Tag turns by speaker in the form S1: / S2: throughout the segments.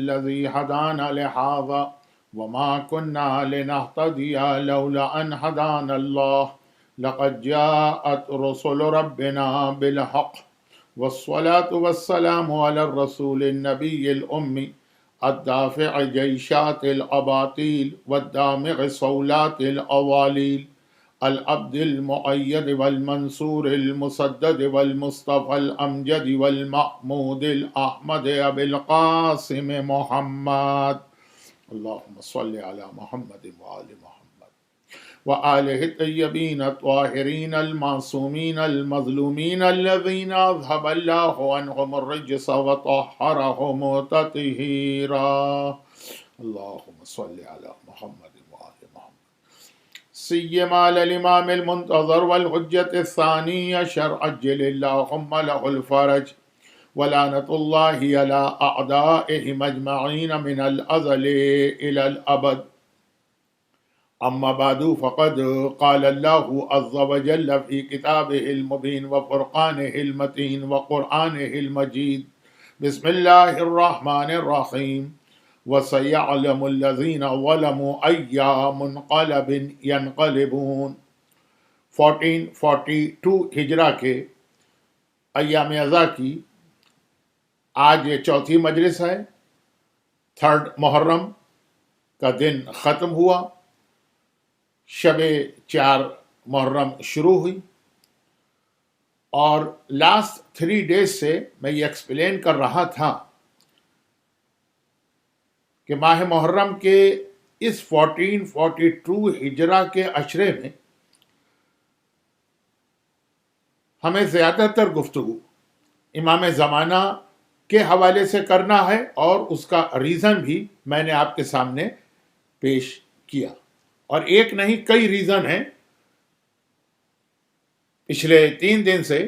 S1: الذي هدانا لهذا وما كنا لنهتدي لولا أن هدانا الله لقد جاءت رسل ربنا بالحق والصلاة والسلام على الرسول النبي الأمي الدافع جيشات الأباطيل والدامغ صولات الأواليل العبد المؤيد والمنصور المسدد والمصطفى الأمجد والمحمود الأحمد أبي القاسم محمد اللهم صل على محمد وآل محمد وآله الطيبين الطاهرين المعصومين المظلومين الذين أذهب الله عنهم الرجس وطهرهم تطهيرا اللهم صل على محمد وآل محمد سيما على الإمام المنتظر والحجة الثانية شرع عجل اللهم له الفرج ولعنة الله على أعدائهم أجمعين من الأزل إلى الأبد أما بعد فقد قال الله عز وجل في كتابه المبين وفرقانه المتين وقرآنه المجيد بسم الله الرحمن الرحيم وسيعلم الذين ظلموا أي منقلب ينقلبون 1442 ہجرہ کے ایام ازا کی آج یہ چوتھی مجلس ہے. 3 محرم کا دن ختم ہوا، شب 4 محرم شروع ہوئی، اور لاسٹ 3 ڈیز سے میں یہ ایکسپلین کر رہا تھا کہ ماہ محرم کے اس 1442 ہجرہ کے عشرے میں ہمیں زیادہ تر گفتگو امام زمانہ کے حوالے سے کرنا ہے، اور اس کا ریزن بھی میں نے آپ کے سامنے پیش کیا، اور ایک نہیں کئی ریزن ہیں. پچھلے 3 دن سے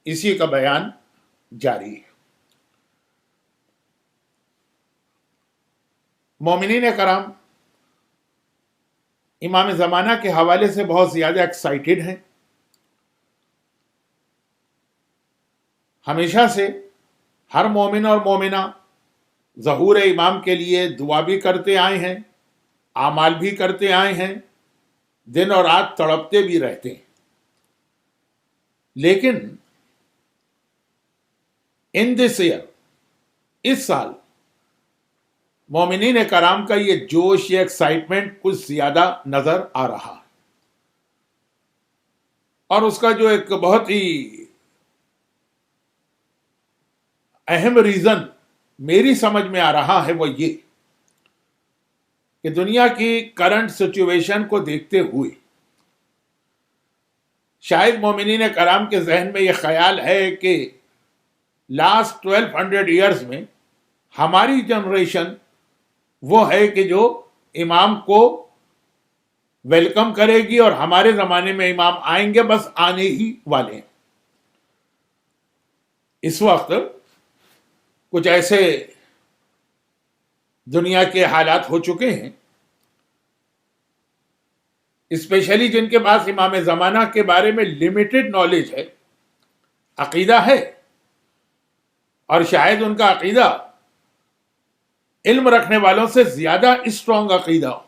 S1: اسی کا بیان جاری ہے. مومنین کرام امام زمانہ کے حوالے سے بہت زیادہ ایکسائٹڈ ہیں. ہمیشہ سے ہر مومن اور مومنہ ظہور امام کے لیے دعا بھی کرتے آئے ہیں، اعمال بھی کرتے آئے ہیں، دن اور رات تڑپتے بھی رہتے ہیں. لیکن ان دس ایئر، اس سال مومنین کرام کا یہ جوش، یہ ایکسائٹمنٹ کچھ زیادہ نظر آ رہا ہے، اور اس کا جو ایک بہت ہی اہم ریزن میری سمجھ میں آ رہا ہے وہ یہ کہ دنیا کی کرنٹ سچویشن کو دیکھتے ہوئے شاید مومنین کرام کے ذہن میں یہ خیال ہے کہ لاسٹ 1200 ایئرز میں ہماری جنریشن وہ ہے کہ جو امام کو ویلکم کرے گی، اور ہمارے زمانے میں امام آئیں گے، بس آنے ہی والے ہیں. اس وقت کچھ ایسے دنیا کے حالات ہو چکے ہیں، اسپیشلی جن کے پاس امام زمانہ کے بارے میں لمیٹڈ نالج ہے، عقیدہ ہے، اور شاید ان کا عقیدہ علم رکھنے والوں سے زیادہ اسٹرانگ عقیدہ ہو.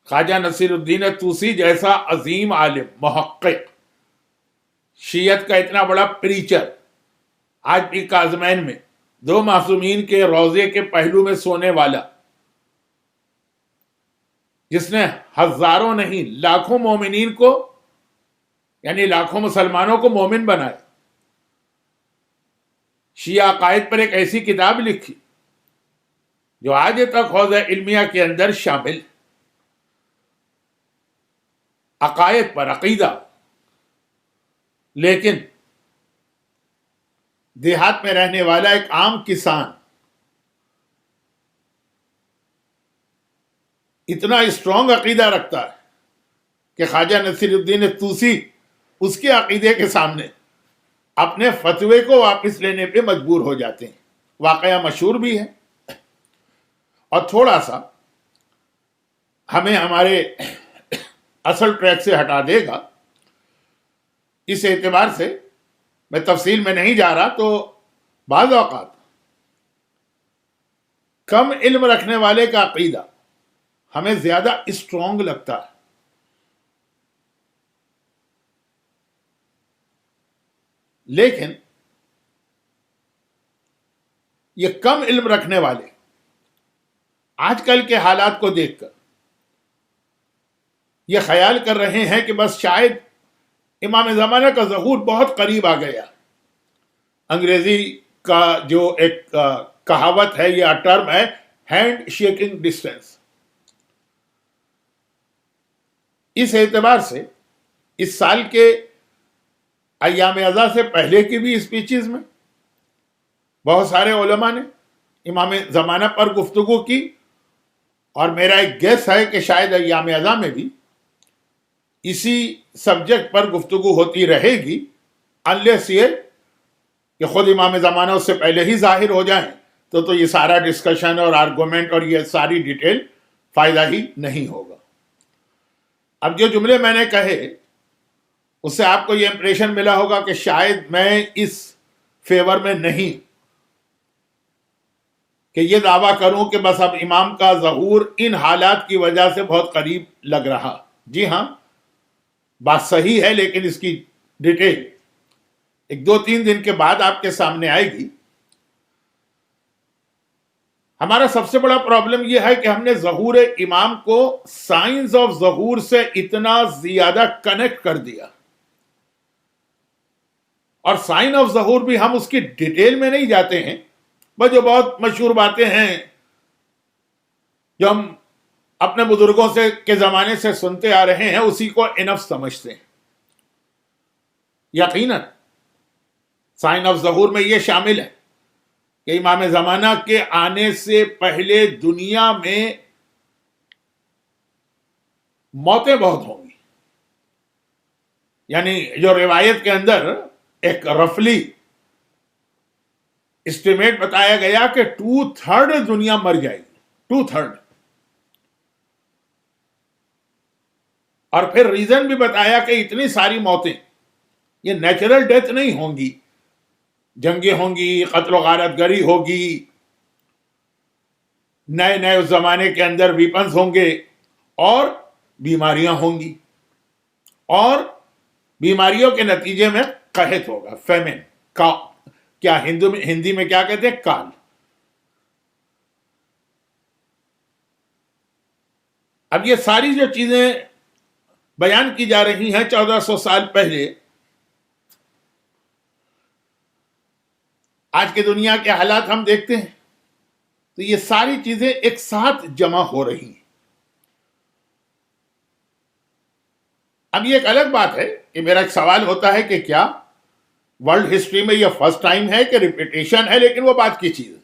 S1: خواجہ نصیر الدین طوسی جیسا عظیم عالم، محقق، شیعت کا اتنا بڑا پریچر، آج بھی کاظمین میں 2 معصومین کے روضے کے پہلو میں سونے والا، جس نے ہزاروں نہیں لاکھوں مومنین کو، یعنی لاکھوں مسلمانوں کو مومن بنایا، شیعہ عقائد پر ایک ایسی کتاب لکھی جو آج تک حوزہ علمیہ کے اندر شامل، عقائد پر عقیدہ. لیکن دیہات میں رہنے والا ایک عام کسان اتنا اسٹرانگ عقیدہ رکھتا ہے کہ خواجہ نصیر الدین طوسی اس کے عقیدے کے سامنے اپنے فتوے کو واپس لینے پہ مجبور ہو جاتے ہیں. واقعہ مشہور بھی ہے، اور تھوڑا سا ہمیں ہمارے اصل ٹریک سے ہٹا دے گا. اس اعتبار سے میں تفصیل میں نہیں جا رہا، تو بعض اوقات کم علم رکھنے والے کا عقیدہ ہمیں زیادہ اسٹرانگ لگتا ہے، لیکن یہ کم علم رکھنے والے آج کل کے حالات کو دیکھ کر یہ خیال کر رہے ہیں کہ بس شاید امام زمانہ کا ظہور بہت قریب آ گیا۔ انگریزی کا جو ایک کہاوت ہے یا ٹرم ہے، ہینڈ شیکنگ ڈسٹینس، اس اعتبار سے اس سال کے ایام ازاں سے پہلے کی بھی اسپیچز میں بہت سارے علماء نے امام زمانہ پر گفتگو کی، اور میرا ایک گیس ہے کہ شاید ایام ازاں میں بھی اسی سبجیکٹ پر گفتگو ہوتی رہے گی، انلیس یہ کہ خود امام زمانہ اس سے پہلے ہی ظاہر ہو جائیں تو یہ سارا ڈسکشن اور آرگومنٹ اور یہ ساری ڈیٹیل فائدہ ہی نہیں ہوگا۔ اب جو جملے میں نے کہے اس سے آپ کو یہ امپریشن ملا ہوگا کہ شاید میں اس فیور میں نہیں کہ یہ دعویٰ کروں کہ بس اب امام کا ظہور ان حالات کی وجہ سے بہت قریب لگ رہا۔ جی ہاں، بات صحیح ہے، لیکن اس کی ڈیٹیل ایک دو تین دن کے بعد آپ کے سامنے آئے گی۔ ہمارا سب سے بڑا پرابلم یہ ہے کہ ہم نے ظہور امام کو سائنس آف ظہور سے اتنا زیادہ کنیکٹ کر دیا، اور سائن آف ظہور بھی ہم اس کی ڈیٹیل میں نہیں جاتے ہیں، بس جو بہت مشہور باتیں ہیں جو ہم اپنے بزرگوں سے کے زمانے سے سنتے آ رہے ہیں اسی کو انف سمجھتے ہیں۔ یقیناً سائن آف ظہور میں یہ شامل ہے کہ امام زمانہ کے آنے سے پہلے دنیا میں موتیں بہت ہوں گی، یعنی جو روایت کے اندر ایک رفلی اسٹیمیٹ بتایا گیا کہ 2/3 دنیا مر جائے گی، 2/3، اور پھر ریزن بھی بتایا کہ اتنی ساری موتیں یہ نیچرل ڈیتھ نہیں ہوں گی، جنگیں ہوں گی، قتل و غارت گری ہوگی، نئے نئے اس زمانے کے اندر ویپنز ہوں گے، اور بیماریاں ہوں گی، اور بیماریوں کے نتیجے میں قحط ہوگا، فیمن کا کیا ہندی میں کیا کہتے ہیں، کال۔ اب یہ ساری جو چیزیں بیان کی جا رہی ہیں 1400 سال پہلے، آج کے دنیا کے حالات ہم دیکھتے ہیں تو یہ ساری چیزیں ایک ساتھ جمع ہو رہی ہیں۔ اب یہ ایک الگ بات ہے کہ میرا ایک سوال ہوتا ہے کہ کیا ورلڈ ہسٹری میں یہ فرسٹ ٹائم ہے کہ ریپیٹیشن ہے، لیکن وہ بات کی چیز ہے،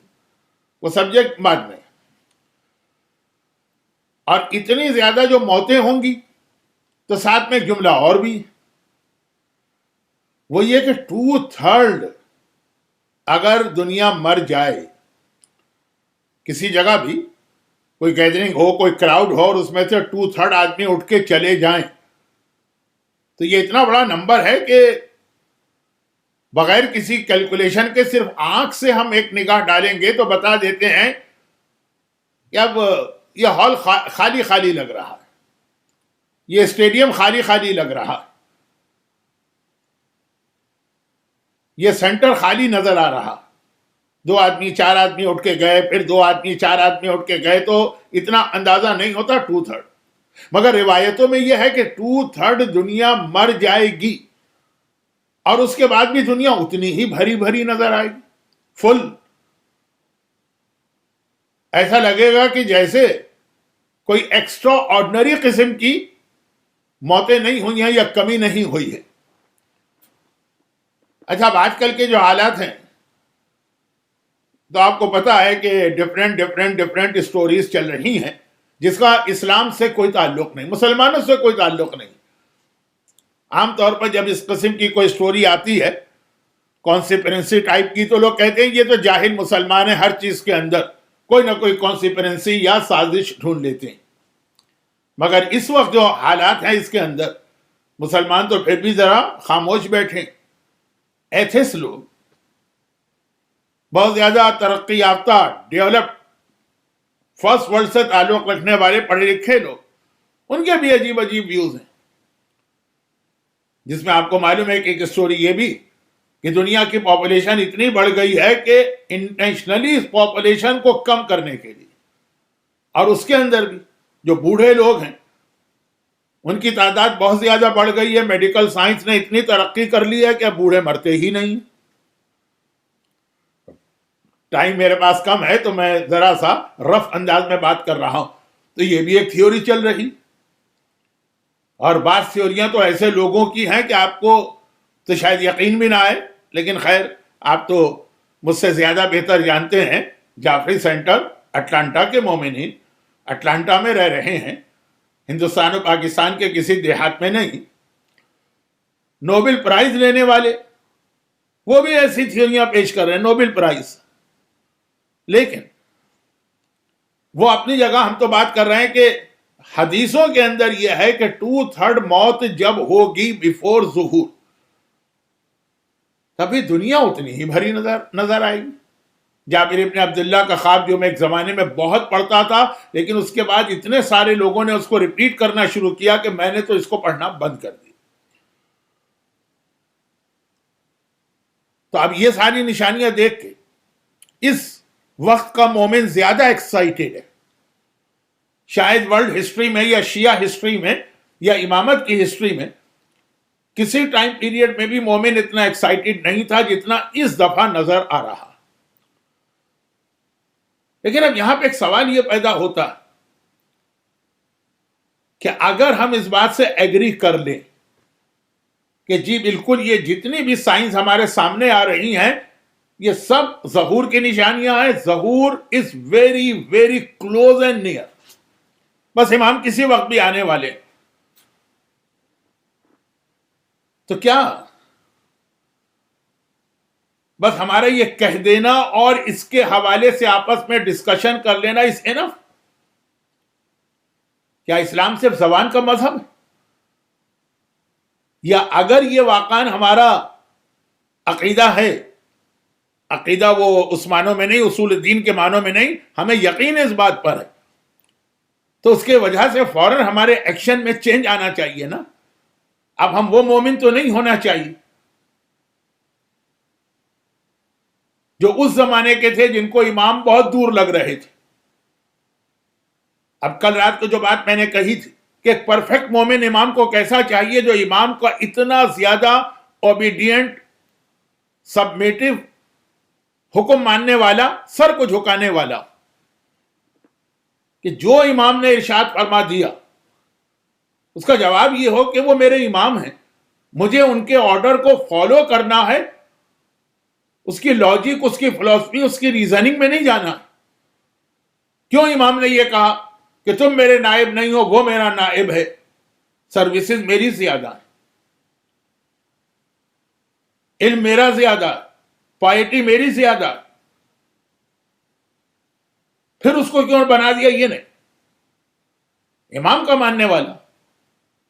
S1: وہ سبجیکٹ بعد میں۔ اور اتنی زیادہ جو موتیں ہوں گی تو ساتھ میں جملہ اور بھی، وہ یہ کہ 2/3 اگر دنیا مر جائے، کسی جگہ بھی کوئی گیدرنگ ہو، کوئی کراؤڈ ہو، اور اس میں سے 2/3 آدمی اٹھ کے چلے جائیں، تو یہ اتنا بڑا نمبر ہے کہ بغیر کسی کیلکولیشن کے صرف آنکھ سے ہم ایک نگاہ ڈالیں گے تو بتا دیتے ہیں کہ اب یہ ہال خالی خالی لگ رہا ہے، یہ اسٹیڈیم خالی خالی لگ رہا ہے، یہ سینٹر خالی نظر آ رہا، 2 آدمی 4 آدمی اٹھ کے گئے، پھر 2 آدمی 4 آدمی اٹھ کے گئے، تو اتنا اندازہ نہیں ہوتا 2/3۔ مگر روایتوں میں یہ ہے کہ 2/3 دنیا مر جائے گی، اور اس کے بعد بھی دنیا اتنی ہی بھری بھری نظر آئے گی، فل۔ ایسا لگے گا کہ جیسے کوئی ایکسٹرا آرڈنری قسم کی موتیں نہیں ہوئی ہیں یا کمی نہیں ہوئی ہے۔ اچھا، اب آج کل کے جو حالات ہیں تو آپ کو پتا ہے کہ ڈفرینٹ اسٹوریز چل رہی ہیں جس کا اسلام سے کوئی تعلق نہیں، مسلمانوں سے کوئی تعلق نہیں۔ عام طور پر جب اس قسم کی کوئی سٹوری آتی ہے کانسپیرنسی ٹائپ کی، تو لوگ کہتے ہیں یہ تو جاہل مسلمان ہیں، ہر چیز کے اندر کوئی نہ کوئی کانسپیرنسی یا سازش ڈھونڈ لیتے ہیں۔ مگر اس وقت جو حالات ہیں اس کے اندر مسلمان تو پھر بھی ذرا خاموش بیٹھیں۔ ایتھس لوگ، بہت زیادہ ترقی یافتہ ڈیولپڈ فرسٹ ورلڈ سے تعلق رکھنے والے پڑھے لکھے لوگ، ان کے بھی عجیب عجیب ویوز ہیں، جس میں آپ کو معلوم ہے کہ ایک سٹوری یہ بھی کہ دنیا کی پاپولیشن اتنی بڑھ گئی ہے کہ انٹینشنلی اس پاپولیشن کو کم کرنے کے لیے، اور اس کے اندر بھی جو بوڑھے لوگ ہیں ان کی تعداد بہت زیادہ بڑھ گئی ہے. میڈیکل سائنس نے اتنی ترقی کر لی ہے کہ اب بوڑھے مرتے ہی نہیں. ٹائم میرے پاس کم ہے تو میں ذرا سا رف انداز میں بات کر رہا ہوں. تو یہ بھی ایک تھیوری چل رہی، اور بعض تھیوریاں تو ایسے لوگوں کی ہیں کہ آپ کو تو شاید یقین بھی نہ آئے، لیکن خیر آپ تو مجھ سے زیادہ بہتر جانتے ہیں. جعفری سینٹر اٹلانٹا کے مومنین اٹلانٹا میں رہ رہے ہیں، ہندوستان اور پاکستان کے کسی دیہات میں نہیں. نوبل پرائز لینے والے وہ بھی ایسی تھیوریاں پیش کر رہے ہیں، نوبل پرائز. لیکن وہ اپنی جگہ، ہم تو بات کر رہے ہیں کہ حدیثوں کے اندر یہ ہے کہ 2/3 موت جب ہوگی بیفور ظہور، تبھی دنیا اتنی ہی بھری نظر آئے گی. جابر ابن عبداللہ کا خواب جو میں ایک زمانے میں بہت پڑھتا تھا، لیکن اس کے بعد اتنے سارے لوگوں نے اس کو ریپیٹ کرنا شروع کیا کہ میں نے تو اس کو پڑھنا بند کر دیا. تو اب یہ ساری نشانیاں دیکھ کے اس وقت کا مومن زیادہ ایکسائٹیڈ ہے. شاید ورلڈ ہسٹری میں یا شیعہ ہسٹری میں یا امامت کی ہسٹری میں کسی ٹائم پیریڈ میں بھی مومن اتنا ایکسائٹیڈ نہیں تھا جتنا اس دفعہ نظر آ رہا. لیکن اب یہاں پہ ایک سوال یہ پیدا ہوتا کہ اگر ہم اس بات سے ایگری کر لیں کہ جی بالکل یہ جتنی بھی سائنس ہمارے سامنے آ رہی ہیں یہ سب ظہور کی نشانیاں ہیں، ظہور is very very close and near, بس امام کسی وقت بھی آنے والے، تو کیا بس ہمارا یہ کہہ دینا اور اس کے حوالے سے آپس میں ڈسکشن کر لینا اس انف؟ کیا اسلام صرف زبان کا مذہب ہے؟ یا اگر یہ واقعاً ہمارا عقیدہ ہے، عقیدہ وہ اس معنوں میں نہیں، اصول الدین کے معنوں میں نہیں، ہمیں یقین اس بات پر ہے، تو اس کے وجہ سے فوراً ہمارے ایکشن میں چینج آنا چاہیے نا. اب ہم وہ مومن تو نہیں ہونا چاہیے جو اس زمانے کے تھے جن کو امام بہت دور لگ رہے تھے. اب کل رات کو جو بات میں نے کہی تھی کہ ایک پرفیکٹ مومن امام کو کیسا چاہیے، جو امام کا اتنا زیادہ اوبیڈینٹ، سبمیٹو، حکم ماننے والا، سر کو جھکانے والا، کہ جو امام نے ارشاد فرما دیا اس کا جواب یہ ہو کہ وہ میرے امام ہیں، مجھے ان کے آرڈر کو فالو کرنا ہے، اس کی لاجک، اس کی فلسفی، اس کی ریزننگ میں نہیں جانا. کیوں امام نے یہ کہا کہ تم میرے نائب نہیں ہو، وہ میرا نائب ہے، سروسز میری زیادہ، علم میرا زیادہ، پائٹی میری زیادہ، پھر اس کو کیوں بنا دیا؟ یہ نہیں، امام کا ماننے والا،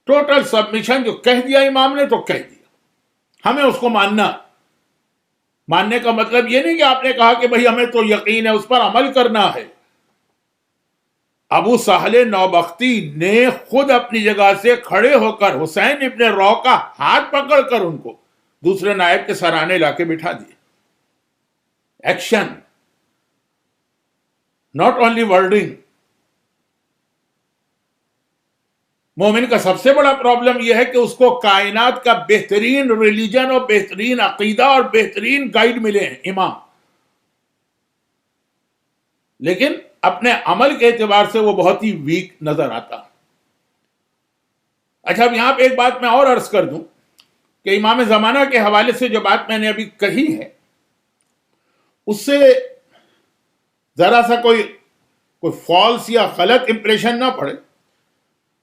S1: ٹوٹل سبمیشن، جو کہہ دیا امام نے تو کہہ دیا، ہمیں اس کو ماننے کا مطلب یہ نہیں کہ آپ نے کہا کہ بھئی ہمیں تو یقین ہے، اس پر عمل کرنا ہے. ابو سہل نوبختی نے خود اپنی جگہ سے کھڑے ہو کر حسین ابن رو کا ہاتھ پکڑ کر ان کو دوسرے نائب کے سرانے لا کے بٹھا دیے. Action, not only wording. مومن کا سب سے بڑا پرابلم یہ ہے کہ اس کو کائنات کا بہترین ریلیجن اور بہترین عقیدہ اور بہترین گائیڈ ملے ہیں، امام، لیکن اپنے عمل کے اعتبار سے وہ بہت ہی ویک نظر آتا. اچھا، اب یہاں پہ ایک بات میں اور عرض کر دوں کہ امام زمانہ کے حوالے سے جو بات میں نے ابھی کہی ہے اس سے ذرا سا کوئی فالس یا غلط امپریشن نہ پڑے.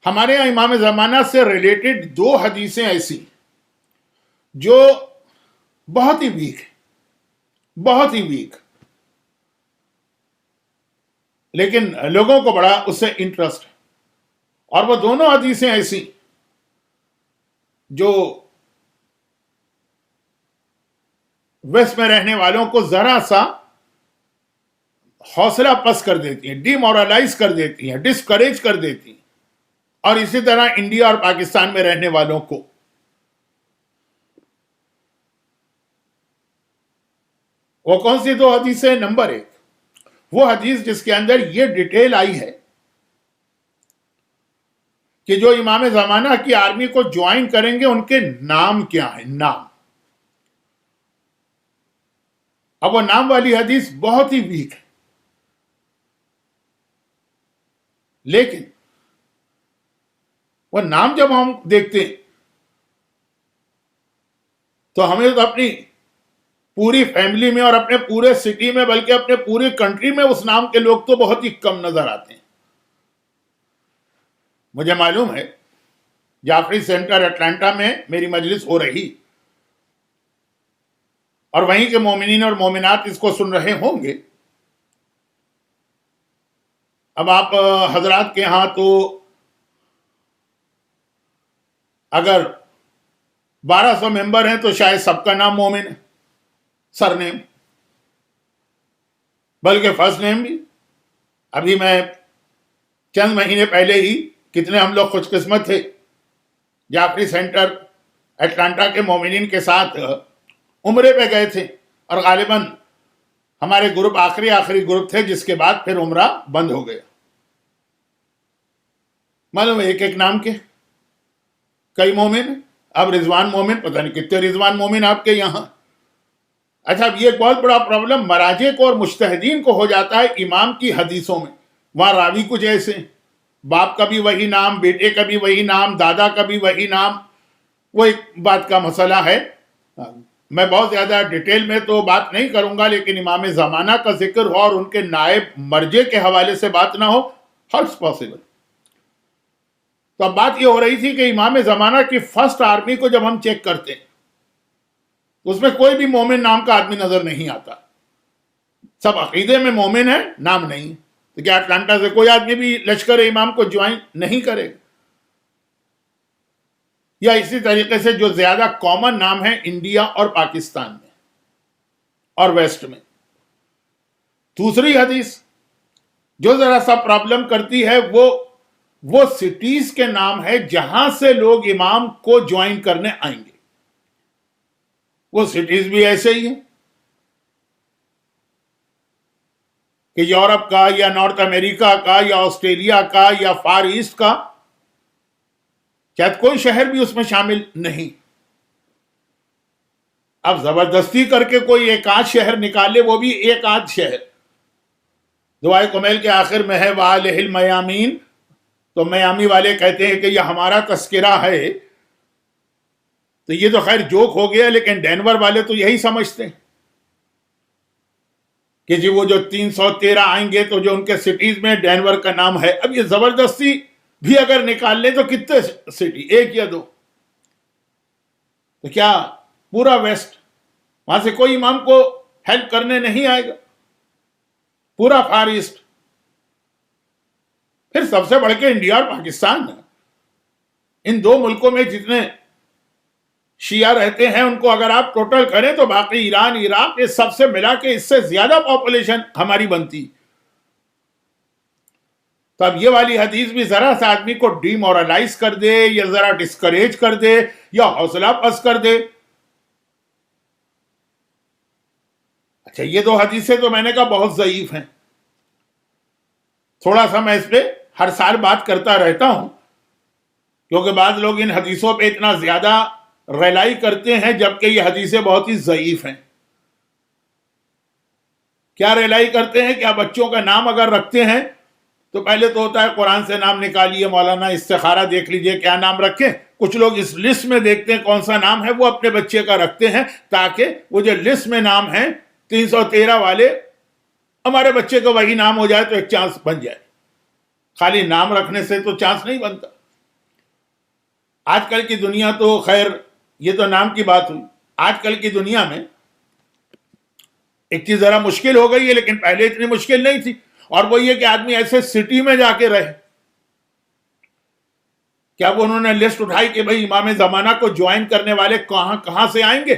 S1: ہمارے یہاں امام زمانہ سے ریلیٹڈ 2 حدیثیں ایسی جو بہت ہی ویک ہیں، بہت ہی ویک، لیکن لوگوں کو بڑا اس سے انٹرسٹ ہے. اور وہ دونوں حدیثیں ایسی جو ویسٹ میں رہنے والوں کو ذرا سا حوصلہ پست کر دیتی ہیں، ڈی مورلائز کر دیتی ہیں، ڈسکریج کر دیتی ہیں، اور اسی طرح انڈیا اور پاکستان میں رہنے والوں کو۔ وہ کون سی دو حدیثیں؟ نمبر 1 وہ حدیث جس کے اندر یہ ڈیٹیل آئی ہے کہ جو امام زمانہ کی آرمی کو جوائن کریں گے ان کے نام کیا ہیں، نام۔ اب وہ نام والی حدیث بہت ہی ویک ہے، لیکن وہ نام جب ہم دیکھتے ہیں تو ہمیں تو اپنی پوری فیملی میں اور اپنے پورے سٹی میں بلکہ اپنے پوری کنٹری میں اس نام کے لوگ تو بہت ہی کم نظر آتے ہیں۔ مجھے معلوم ہے جعفری سینٹر اٹلانٹا میں میری مجلس ہو رہی، اور وہیں کے مومنین اور مومنات اس کو سن رہے ہوں گے۔ اب آپ حضرات کے ہاں تو اگر 1200 ممبر ہیں تو شاید سب کا نام مومن ہے، سر نیم بلکہ فرسٹ نیم بھی۔ ابھی میں چند مہینے پہلے ہی کتنے ہم لوگ خوش قسمت تھے، جعفری سینٹر اٹلانٹا کے مومنین کے ساتھ عمرے پہ گئے تھے، اور غالباً ہمارے گروپ آخری گروپ تھے جس کے بعد پھر عمرہ بند ہو گیا۔ معلوم ہے ایک ایک نام کے کئی مومن، اب رضوان مومن، پتہ نہیں کتنے رضوان مومن آپ کے یہاں۔ اچھا، اب یہ ایک بہت بڑا پرابلم مراجع کو اور مجتہدین کو ہو جاتا ہے امام کی حدیثوں میں۔ وہاں راوی کچھ ایسے، باپ کا بھی وہی نام، بیٹے کا بھی وہی نام، دادا کا بھی وہی نام۔ وہ ایک بات کا مسئلہ ہے، میں بہت زیادہ ڈیٹیل میں تو بات نہیں کروں گا، لیکن امام زمانہ کا ذکر ہو اور ان کے نائب مرجع کے حوالے سے بات نہ ہو، ہرز پاسبل۔ تو اب بات یہ ہو رہی تھی کہ امام زمانہ کی فرسٹ آرمی کو جب ہم چیک کرتے ہیں تو اس میں کوئی بھی مومن نام کا آدمی نظر نہیں آتا، سب عقیدے میں مومن ہے، نام نہیں۔ تو کیا اٹلانٹا سے کوئی آدمی بھی لشکر امام کو جوائن نہیں کرے گا؟ یا اسی طریقے سے جو زیادہ کامن نام ہے انڈیا اور پاکستان میں اور ویسٹ میں۔ دوسری حدیث جو ذرا سا پرابلم کرتی ہے وہ سٹیز کے نام ہے جہاں سے لوگ امام کو جوائن کرنے آئیں گے۔ وہ سٹیز بھی ایسے ہی ہیں کہ یورپ کا یا نارتھ امریکہ کا یا آسٹریلیا کا یا فار ایسٹ کا شاید کوئی شہر بھی اس میں شامل نہیں۔ اب زبردستی کر کے کوئی ایک آدھ شہر نکالے، وہ بھی ایک آدھ شہر۔ دعائے کمیل کے آخر میں ہے وَعَلَيْهِ الْمَيَامِينَ، تو میامی والے کہتے ہیں کہ یہ ہمارا تذکرہ ہے، تو یہ تو خیر جوک ہو گیا، لیکن ڈینور والے تو یہی سمجھتے ہیں کہ جی وہ جو 313 آئیں گے تو جو ان کے سٹیز میں ڈینور کا نام ہے۔ اب یہ زبردستی بھی اگر نکال لیں تو کتنے سٹی، ایک یا دو؟ تو کیا پورا ویسٹ وہاں سے کوئی امام کو ہیلپ کرنے نہیں آئے گا؟ پورا فار ایسٹ، پھر سب سے بڑھ کے انڈیا اور پاکستان، ان دو ملکوں میں جتنے شیعہ رہتے ہیں ان کو اگر آپ ٹوٹل کریں تو باقی ایران، عراق، یہ سب سے ملا کے اس سے زیادہ پاپولیشن ہماری بنتی۔ تو اب یہ والی حدیث بھی ذرا سا آدمی کو ڈی مورلائز کر دے یا ذرا ڈسکریج کر دے یا حوصلہ پست کر دے۔ اچھا، یہ دو حدیثیں تو میں نے کہا بہت ضعیف ہیں، تھوڑا سا میں اس پہ ہر سال بات کرتا رہتا ہوں کیونکہ بعض لوگ ان حدیثوں پہ اتنا زیادہ ریلائی کرتے ہیں جبکہ یہ حدیثیں بہت ہی ضعیف ہیں۔ کیا ریلائی کرتے ہیں؟ کیا بچوں کا نام اگر رکھتے ہیں تو پہلے تو ہوتا ہے قرآن سے نام نکالیے، مولانا استخارہ دیکھ لیجئے کیا نام رکھیں۔ کچھ لوگ اس لسٹ میں دیکھتے ہیں کون سا نام ہے، وہ اپنے بچے کا رکھتے ہیں تاکہ وہ جو لسٹ میں نام ہیں 313 والے، ہمارے بچے کا وہی نام ہو جائے تو ایک چانس بن جائے۔ خالی نام رکھنے سے تو چانس نہیں بنتا۔ آج کل کی دنیا تو خیر، یہ تو نام کی بات ہوئی، آج کل کی دنیا میں ایک چیز ذرا مشکل ہو گئی ہے لیکن پہلے اتنی مشکل نہیں تھی، اور وہ یہ کہ آدمی ایسے سٹی میں جا کے رہے۔ کیا وہ انہوں نے لسٹ اٹھائی کہ بھئی امام زمانہ کو جوائن کرنے والے کہاں سے آئیں گے؟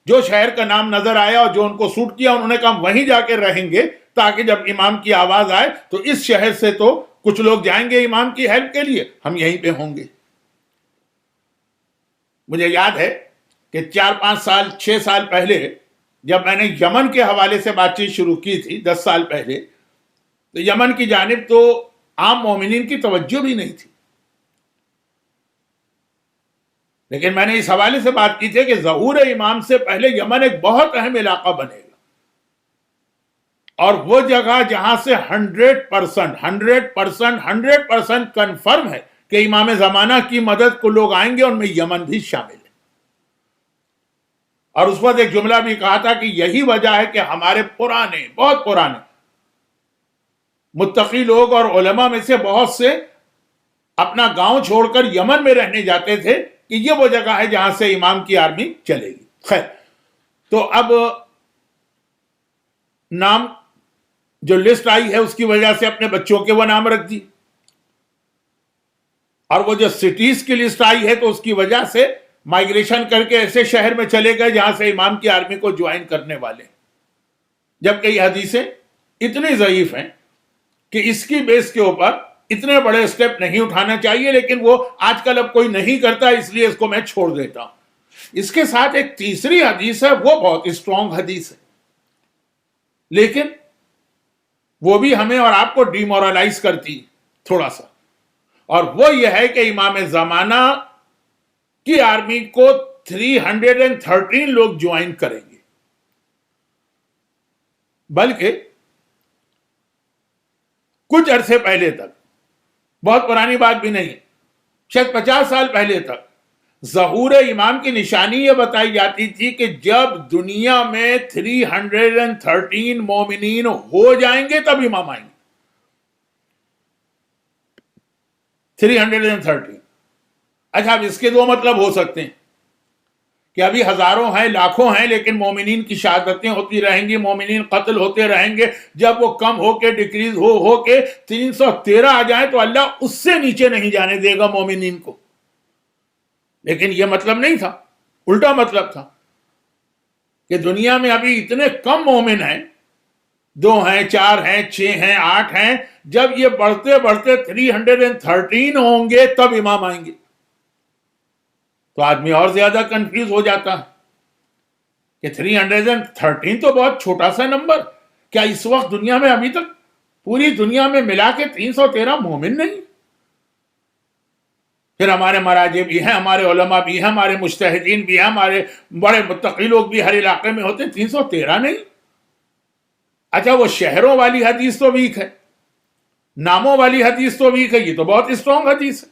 S1: جو شہر کا نام نظر آیا اور جو ان کو سوٹ کیا انہوں نے کہا وہیں جا کے رہیں گے، تاکہ جب امام کی آواز آئے تو اس شہر سے تو کچھ لوگ جائیں گے امام کی ہیلپ کے لیے، ہم یہیں پہ ہوں گے۔ مجھے یاد ہے کہ 4-5 سال 6 سال پہلے جب میں نے یمن کے حوالے سے بات چیت شروع کی تھی، 10 سال پہلے، تو یمن کی جانب تو عام مومنین کی توجہ بھی نہیں تھی، لیکن میں نے اس حوالے سے بات کی تھی کہ ظہور امام سے پہلے یمن ایک بہت اہم علاقہ بنے گا، اور وہ جگہ جہاں سے 100% کنفرم ہے کہ امام زمانہ کی مدد کو لوگ آئیں گے، ان میں یمن بھی شامل ہے۔ اور اس وقت ایک جملہ بھی کہا تھا کہ یہی وجہ ہے کہ ہمارے پرانے، بہت پرانے متقی لوگ اور علماء میں سے بہت سے اپنا گاؤں چھوڑ کر یمن میں رہنے جاتے تھے کہ یہ وہ جگہ ہے جہاں سے امام کی آرمی چلے گی۔ خیر، تو اب نام جو لسٹ آئی ہے اس کی وجہ سے اپنے بچوں کے وہ نام رکھ دی، اور وہ جو سٹیز کی لسٹ آئی ہے تو اس کی وجہ سے مائگریشن کر کے ایسے شہر میں چلے گئے جہاں سے امام کی آرمی کو جوائن کرنے والے، جبکہ یہ حدیثیں اتنی ضعیف ہیں کہ اس کی بیس کے اوپر اتنے بڑے سٹیپ نہیں اٹھانا چاہیے، لیکن وہ آج کل اب کوئی نہیں کرتا، اس لیے اس کو میں چھوڑ دیتا ہوں۔ اس کے ساتھ ایک تیسری حدیث ہے، وہ بہت اسٹرانگ حدیث ہے، لیکن وہ بھی ہمیں اور آپ کو ڈیمورلائز کرتی تھوڑا سا، اور وہ یہ ہے کہ امام زمانہ کی آرمی کو 313 لوگ جوائن کریں گے، بلکہ کچھ عرصے پہلے تک، بہت پرانی بات بھی نہیں، شاید 50 سال پہلے تک ظہور امام کی نشانی یہ بتائی جاتی تھی کہ جب دنیا میں 313 مومنین ہو جائیں گے تب امام آئیں گے۔ 313۔ اچھا، اب اس کے دو مطلب ہو سکتے ہیں کہ ابھی ہزاروں ہیں، لاکھوں ہیں، لیکن مومنین کی شہادتیں ہوتی رہیں گی، مومنین قتل ہوتے رہیں گے، جب وہ کم ہو کے ڈیکریز ہو کے 313 آ جائیں تو اللہ اس سے نیچے نہیں جانے دے گا مومنین کو۔ لیکن یہ مطلب نہیں تھا، الٹا مطلب تھا کہ دنیا میں ابھی اتنے کم مومن ہیں، 2 ہیں، 4 ہیں، 6 ہیں، 8 ہیں، جب یہ بڑھتے بڑھتے 313 ہوں گے تب امام آئیں گے۔ تو آدمی اور زیادہ کنفیوز ہو جاتا ہے کہ 313 تو بہت چھوٹا سا نمبر، کیا اس وقت دنیا میں ابھی تک پوری دنیا میں ملا کے 313 مومن نہیں؟ پھر ہمارے مراجع بھی ہیں، ہمارے علماء بھی ہیں، ہمارے مجتہدین بھی ہیں، ہمارے بڑے متقی لوگ بھی ہر علاقے میں ہوتے ہیں، 313 نہیں؟ اچھا، وہ شہروں والی حدیث تو ویک ہے، ناموں والی حدیث تو ویک ہے، یہ تو بہت اسٹرانگ حدیث ہے۔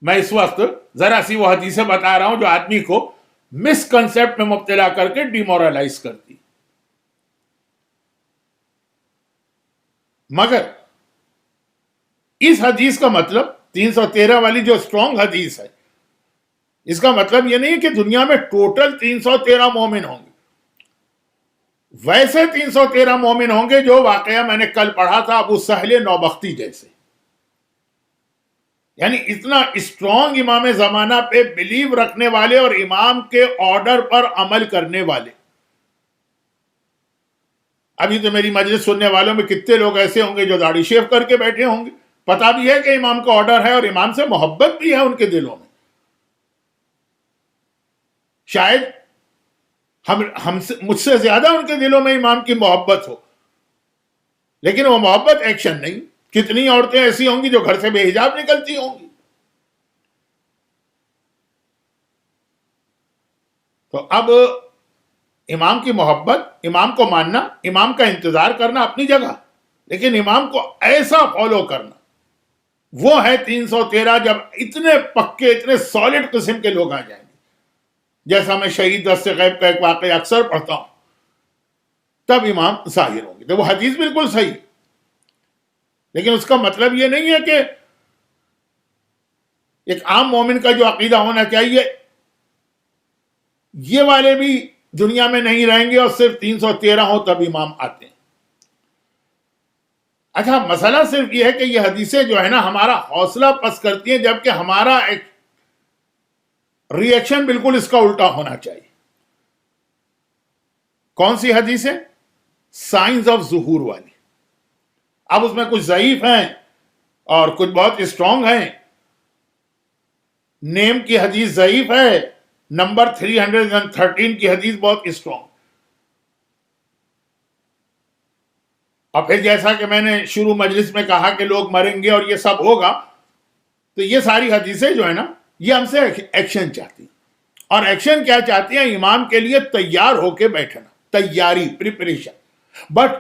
S1: میں اس وقت ذرا سی وہ حدیثیں بتا رہا ہوں جو آدمی کو مس کنسپٹ میں مبتلا کر کے ڈیمورلائز کرتی، مگر اس حدیث کا مطلب 313 والی جو اسٹرانگ حدیث ہے، اس کا مطلب یہ نہیں ہے کہ دنیا میں ٹوٹل 313 مومن ہوں گے، ویسے 313 مومن ہوں گے جو واقعہ میں نے کل پڑھا تھا ابو سہل نوبختی جیسے، یعنی اتنا اسٹرانگ امام زمانہ پہ بلیو رکھنے والے اور امام کے آرڈر پر عمل کرنے والے۔ ابھی تو میری مجلس سننے والوں میں کتنے لوگ ایسے ہوں گے جو داڑھی شیو کر کے بیٹھے ہوں گے، پتا بھی ہے کہ امام کا آرڈر ہے اور امام سے محبت بھی ہے ان کے دلوں میں، شاید مجھ سے زیادہ ان کے دلوں میں امام کی محبت ہو، لیکن وہ محبت ایکشن نہیں۔ کتنی عورتیں ایسی ہوں گی جو گھر سے بے حجاب نکلتی ہوں گی۔ تو اب امام کی محبت، امام کو ماننا، امام کا انتظار کرنا اپنی جگہ، لیکن امام کو ایسا فالو کرنا، وہ ہے 313، جب اتنے پکے، اتنے سالڈ قسم کے لوگ آ جائیں گے، جیسا میں شہید دست غیب کا ایک واقعہ اکثر پڑھتا ہوں، تب امام ظاہر ہوں گے۔ تو وہ حدیث بالکل صحیح، لیکن اس کا مطلب یہ نہیں ہے کہ ایک عام مومن کا جو عقیدہ ہونا چاہیے یہ والے بھی دنیا میں نہیں رہیں گے اور صرف 313 ہو تب امام آتے ہیں۔ اچھا، مسئلہ صرف یہ ہے کہ یہ حدیثیں جو ہے نا ہمارا حوصلہ پست کرتی ہیں، جبکہ ہمارا ایک ری ایکشن بالکل اس کا الٹا ہونا چاہیے۔ کون سی حدیثیں؟ سائنس آف ظہور والی. اب اس میں کچھ ضعیف ہیں اور کچھ بہت اسٹرانگ ہیں. نیم کی حدیث ضعیف ہے, نمبر 313 کی حدیث بہت اسٹرانگ. اور پھر جیسا کہ میں نے شروع مجلس میں کہا کہ لوگ مریں گے اور یہ سب ہوگا, تو یہ ساری حدیثیں جو ہے نا یہ ہم سے ایکشن چاہتی ہیں. اور ایکشن کیا چاہتی ہیں؟ امام کے لیے تیار ہو کے بیٹھنا, تیاری, پریپریشن. بٹ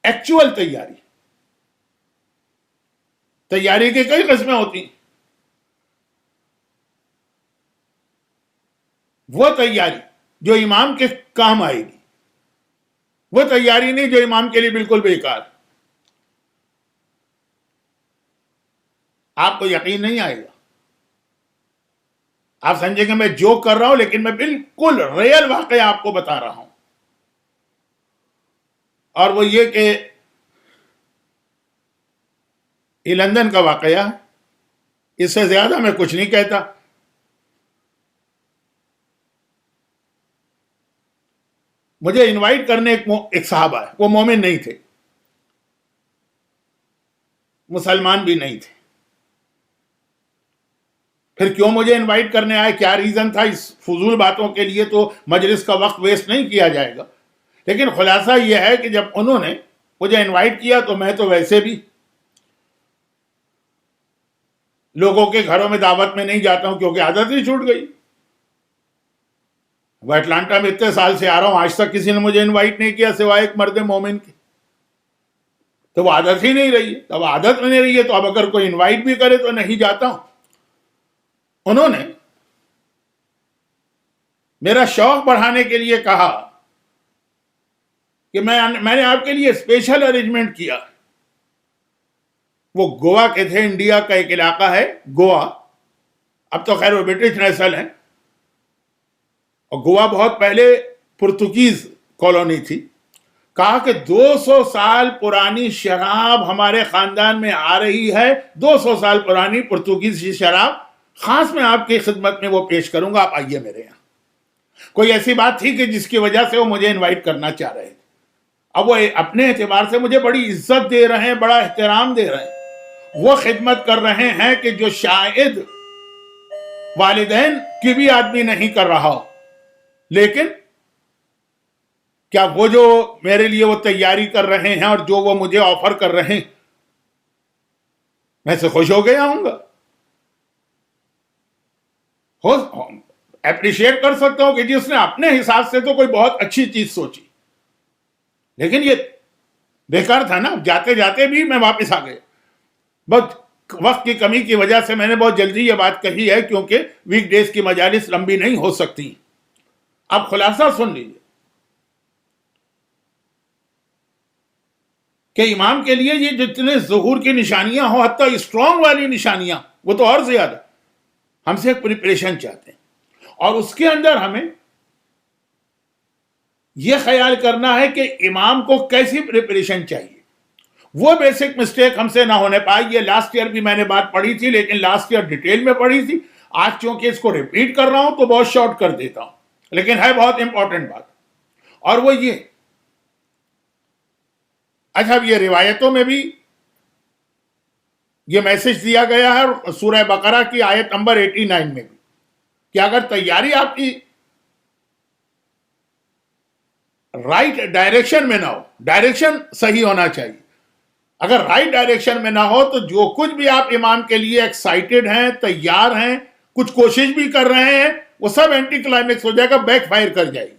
S1: ایکچوئل تیاری کی کئی قسمیں ہوتی ہیں. وہ تیاری جو امام کے کام آئے گی, وہ تیاری نہیں جو امام کے لیے بالکل بیکار. آپ کو یقین نہیں آئے گا, آپ سمجھیں گے میں جوک کر رہا ہوں, لیکن میں بالکل ریئل واقعہ آپ کو بتا رہا ہوں. اور وہ یہ کہ یہ لندن کا واقعہ ہے, اس سے زیادہ میں کچھ نہیں کہتا. مجھے انوائٹ کرنے ایک صاحب آئے, وہ مومن نہیں تھے, مسلمان بھی نہیں تھے. پھر کیوں مجھے انوائٹ کرنے آئے, کیا ریزن تھا؟ اس فضول باتوں کے لیے تو مجلس کا وقت ویسٹ نہیں کیا جائے گا. لیکن خلاصہ یہ ہے کہ جب انہوں نے مجھے انوائٹ کیا تو میں تو ویسے بھی لوگوں کے گھروں میں دعوت میں نہیں جاتا ہوں, کیونکہ عادت ہی چھوٹ گئی. وہ اٹلانٹا میں اتنے سال سے آ رہا ہوں, آج تک کسی نے مجھے انوائٹ نہیں کیا سوائے ایک مرد مومن کی. تو وہ عادت ہی نہیں رہی ہے. اب عادت میں نہیں رہی ہے تو اب اگر کوئی انوائٹ بھی کرے تو نہیں جاتا ہوں. انہوں نے میرا شوق بڑھانے کے لیے کہا کہ میں نے آپ کے لیے اسپیشل ارینجمنٹ کیا. وہ گوا کے تھے, انڈیا کا ایک علاقہ ہے گوا, اب تو خیر وہ برٹش نیشنل ہیں, اور گوا بہت پہلے پرتگیز کالونی تھی. کہا کہ 200 سال پرانی شراب ہمارے خاندان میں آ رہی ہے, 200 سال پرانی پرتگیز شراب, خاص میں آپ کی خدمت میں وہ پیش کروں گا, آپ آئیے میرے یہاں. کوئی ایسی بات تھی کہ جس کی وجہ سے وہ مجھے انوائٹ کرنا چاہ رہے تھے. اب وہ اپنے اعتبار سے مجھے بڑی عزت دے رہے ہیں, بڑا احترام دے رہے ہیں, وہ خدمت کر رہے ہیں کہ جو شاید والدین کی بھی آدمی نہیں کر رہا ہو. لیکن کیا وہ جو میرے لیے وہ تیاری کر رہے ہیں اور جو وہ مجھے آفر کر رہے ہیں, میں سے خوش ہو گیا ہوں گا, اپریشیٹ کر سکتا ہوں کہ جی اس نے اپنے حساب سے تو کوئی بہت اچھی چیز سوچی, لیکن یہ بیکار تھا نا. جاتے جاتے بھی میں واپس آ گیا. بس وقت کی کمی کی وجہ سے میں نے بہت جلدی یہ بات کہی ہے, کیونکہ ویک ڈیز کی مجالس لمبی نہیں ہو سکتی. اب خلاصہ سن لیجیے کہ امام کے لیے یہ جتنے ظہور کی نشانیاں ہوں, حتیٰ اسٹرانگ والی نشانیاں, وہ تو اور زیادہ ہم سے ایک پریپریشن چاہتے ہیں. اور اس کے اندر ہمیں یہ خیال کرنا ہے کہ امام کو کیسی پریپریشن چاہیے. وہ بیسک مسٹیک ہم سے نہ ہونے پائی. یہ لاسٹ ایئر بھی میں نے بات پڑھی تھی, لیکن لاسٹ ایئر ڈیٹیل میں پڑھی تھی. آج چونکہ اس کو ریپیٹ کر رہا ہوں تو بہت شارٹ کر دیتا ہوں, لیکن ہے بہت امپورٹنٹ بات. اور وہ یہ, اچھا یہ روایتوں میں بھی یہ میسج دیا گیا ہے سورہ بقرہ کی آیت نمبر 89 میں بھی, کہ اگر تیاری آپ کی رائٹ ڈائریکشن میں نہ ہو, ڈائریکشن صحیح ہونا چاہیے, اگر رائٹ ڈائریکشن میں نہ ہو تو جو کچھ بھی آپ امام کے لیے ایکسائٹڈ ہیں, تیار ہیں, کچھ کوشش بھی کر رہے ہیں, وہ سب اینٹی کلائمیکس ہو جائے گا, بیک فائر کر جائے گی.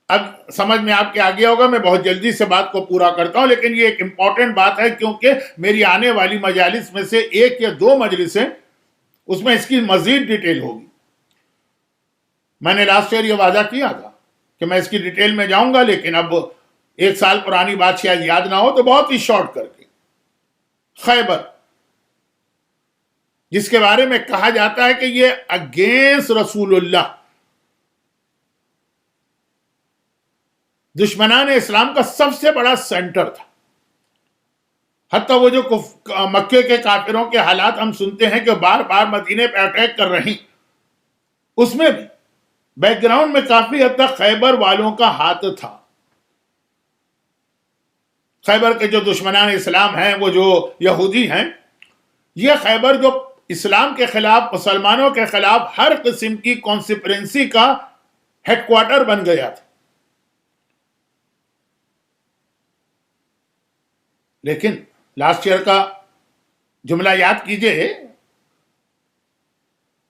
S1: اب سمجھ میں آپ کے آ گیا ہوگا, میں بہت جلدی سے بات کو پورا کرتا ہوں, لیکن یہ ایک امپورٹنٹ بات ہے, کیونکہ میری آنے والی مجالس میں سے ایک یا دو مجلسیں اس میں اس کی مزید ڈیٹیل ہوگی. میں نے لاسٹ ایئر یہ وعدہ کیا تھا کہ میں اس کی ڈیٹیل میں جاؤں گا, لیکن اب 1 سال پرانی بات شاید یاد نہ ہو, تو بہت ہی شارٹ کر کے, خیبر جس کے بارے میں کہا جاتا ہے کہ یہ اگینسٹ رسول اللہ, دشمنان اسلام کا سب سے بڑا سینٹر تھا. حتیٰ وہ جو مکے کے کافروں کے حالات ہم سنتے ہیں کہ بار بار مدینے پہ اٹیک کر رہی, اس میں بھی بیک گراؤنڈ میں کافی حد تک خیبر والوں کا ہاتھ تھا. خیبر کے جو دشمنان اسلام ہیں، وہ جو یہودی ہیں، یہ خیبر جو اسلام کے خلاف، مسلمانوں کے خلاف ہر قسم کی کانسپیرنسی کا ہیڈ کوارٹر بن گیا تھا. لیکن لاسٹ ایئر کا جملہ یاد کیجئے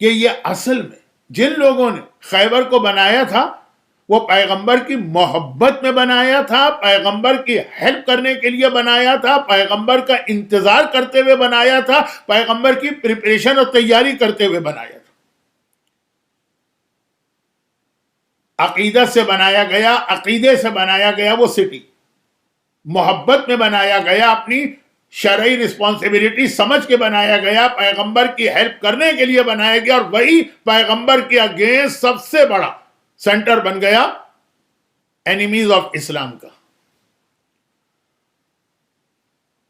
S1: کہ یہ اصل میں جن لوگوں نے خیبر کو بنایا تھا وہ پیغمبر کی محبت میں بنایا تھا، پیغمبر کی ہیلپ کرنے کے لیے بنایا تھا، پیغمبر کا انتظار کرتے ہوئے بنایا تھا، پیغمبر کی پریپریشن اور تیاری کرتے ہوئے بنایا تھا. عقیدت سے بنایا گیا، عقیدے سے بنایا گیا وہ سٹی، محبت میں بنایا گیا، اپنی شرعی رسپانسبلٹی سمجھ کے بنایا گیا، پیغمبر کی ہیلپ کرنے کے لیے بنایا گیا، اور وہی پیغمبر کے اگینسٹ سب سے بڑا سینٹر بن گیا اینیمیز آف اسلام کا.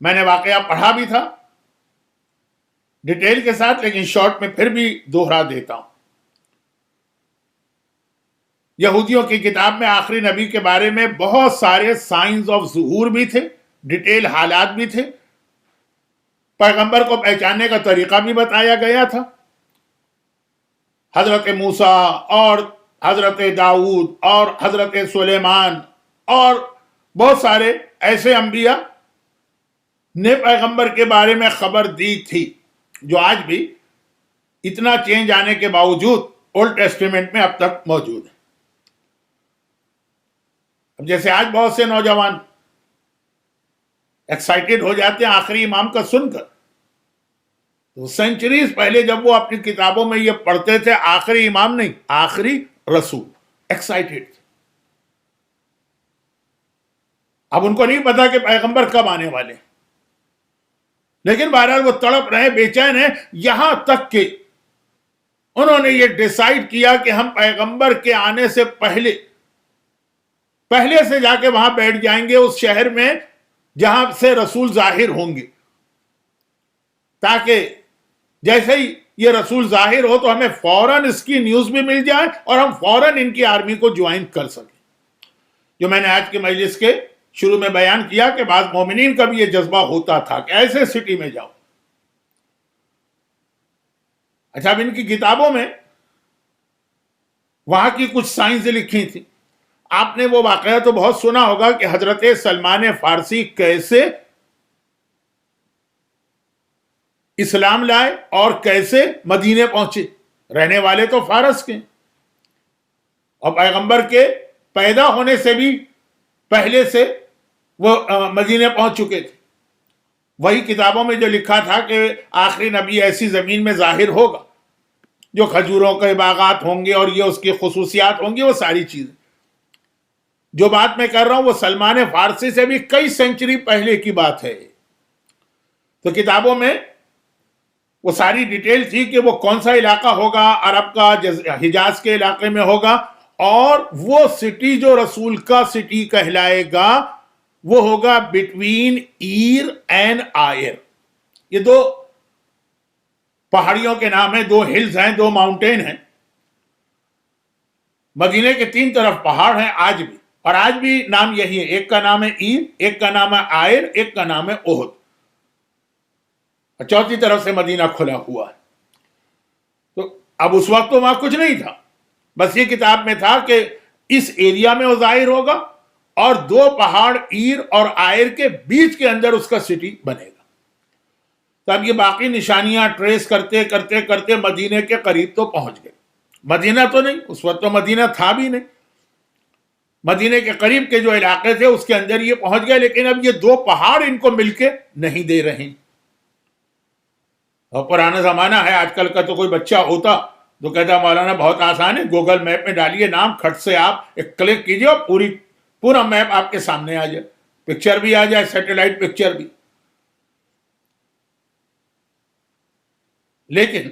S1: میں نے واقعہ پڑھا بھی تھا ڈیٹیل کے ساتھ، لیکن شارٹ میں پھر بھی دوہرا دیتا ہوں. یہودیوں کی کتاب میں آخری نبی کے بارے میں بہت سارے سائنز آف ظہور بھی تھے، ڈیٹیل حالات بھی تھے، پیغمبر کو پہچاننے کا طریقہ بھی بتایا گیا تھا. حضرت موسیٰ اور حضرت داؤد اور حضرت سلیمان اور بہت سارے ایسے انبیاء نے پیغمبر کے بارے میں خبر دی تھی، جو آج بھی اتنا چینج آنے کے باوجود اولڈ ٹیسٹیمنٹ میں اب تک موجود ہے. اب جیسے آج بہت سے نوجوان ایکسائٹیڈ ہو جاتے ہیں آخری امام کا سن کر، تو سینچریز پہلے جب وہ اپنی کتابوں میں یہ پڑھتے تھے آخری امام نہیں، آخری رسول، ایکسائٹیڈ تھے. اب ان کو نہیں پتا کہ پیغمبر کب آنے والے، لیکن بہرحال وہ تڑپ رہے، بے چین ہیں، یہاں تک کہ انہوں نے یہ ڈیسائیڈ کیا کہ ہم پیغمبر کے آنے سے پہلے سے جا کے وہاں بیٹھ جائیں گے اس شہر میں جہاں سے رسول ظاہر ہوں گے، تاکہ جیسے ہی یہ رسول ظاہر ہو تو ہمیں فوراً اس کی نیوز بھی مل جائے اور ہم فوراً ان کی آرمی کو جوائن کر سکیں. جو میں نے آج کے مجلس کے شروع میں بیان کیا کہ بعض مومنین کا بھی یہ جذبہ ہوتا تھا کہ ایسے سٹی میں جاؤ. اچھا، اب ان کی کتابوں میں وہاں کی کچھ سائنس لکھی تھی. آپ نے وہ واقعہ تو بہت سنا ہوگا کہ حضرت سلمان فارسی کیسے اسلام لائے اور کیسے مدینے پہنچے. رہنے والے تو فارس کے، اور پیغمبر کے پیدا ہونے سے بھی پہلے سے وہ مدینے پہنچ چکے تھے. وہی کتابوں میں جو لکھا تھا کہ آخری نبی ایسی زمین میں ظاہر ہوگا جو کھجوروں کے باغات ہوں گے اور یہ اس کی خصوصیات ہوں گی، وہ ساری چیزیں. جو بات میں کر رہا ہوں وہ سلمان فارسی سے بھی کئی سینچری پہلے کی بات ہے. تو کتابوں میں وہ ساری ڈیٹیل تھی کہ وہ کون سا علاقہ ہوگا، عرب کا، حجاز کے علاقے میں ہوگا، اور وہ سٹی جو رسول کا سٹی کہلائے گا وہ ہوگا بٹوین ایر اینڈ آئر. یہ دو پہاڑیوں کے نام ہیں، دو ہلز ہیں، دو ماؤنٹین ہیں. مدینے کے 3 طرف پہاڑ ہیں آج بھی، اور آج بھی نام یہی ہے. ایک کا نام ہے ایر، ایک کا نام ہے آئر، ایک کا نام ہے احد، اور چوتھی طرف سے مدینہ کھلا ہوا ہے. تو اب اس وقت تو وہاں کچھ نہیں تھا، بس یہ کتاب میں تھا کہ اس ایریا میں وہ ظاہر ہوگا اور 2 پہاڑ ایر اور آئر کے بیچ کے اندر اس کا سٹی بنے گا. تب یہ باقی نشانیاں ٹریس کرتے کرتے کرتے مدینے کے قریب تو پہنچ گئے. مدینہ تو نہیں، اس وقت تو مدینہ تھا بھی نہیں، مدینے کے قریب کے جو علاقے تھے اس کے اندر یہ پہنچ گئے. لیکن اب یہ 2 پہاڑ ان کو مل کے نہیں دے رہے. اور پرانا زمانہ ہے، آج کل کا تو کوئی بچہ ہوتا تو کہتا مولانا بہت آسان ہے، گوگل میپ میں ڈالیے نام، کھٹ سے آپ ایک کلک کیجئے اور پورا میپ آپ کے سامنے آ جائے، پکچر بھی آ جائے، سیٹلائٹ پکچر بھی. لیکن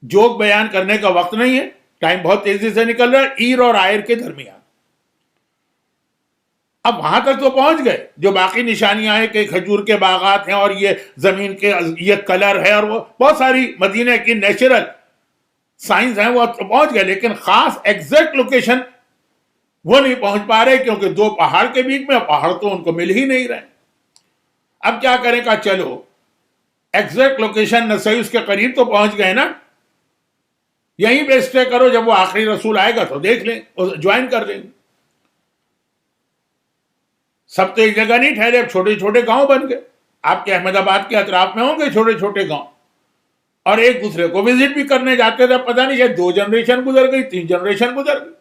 S1: جوک بیان کرنے کا وقت نہیں ہے، ٹائم بہت تیزی سے نکل رہا ہے. ایر اور آئر کے درمیان اب وہاں تک تو پہنچ گئے. جو باقی نشانیاں ہیں کہ کھجور کے باغات ہیں اور یہ زمین کے یہ کلر ہے اور وہ بہت ساری مدینے کی نیچرل سائنس ہیں وہ پہنچ گئے، لیکن خاص ایگزیکٹ لوکیشن وہ نہیں پہنچ پا رہے، کیونکہ دو پہاڑ کے بیچ میں، پہاڑ تو ان کو مل ہی نہیں رہے۔ اب کیا کریں؟ کہا چلو ایگزیکٹ لوکیشن نہ صحیح، اس کے قریب تو پہنچ گئے نا، یہیں پہ اسٹے کرو، جب وہ آخری رسول آئے گا تو دیکھ لیں، جوائن کر لیں گے۔ سب تو ایک جگہ نہیں ٹھہرے، اب چھوٹے چھوٹے گاؤں بن گئے۔ آپ کے احمد آباد کے اطراف میں ہوں گے چھوٹے چھوٹے گاؤں، اور ایک دوسرے کو وزٹ بھی کرنے جاتے تھے، پتہ نہیں شاید 2 جنریشن گزر گئی، 3 جنریشن گزر گئی۔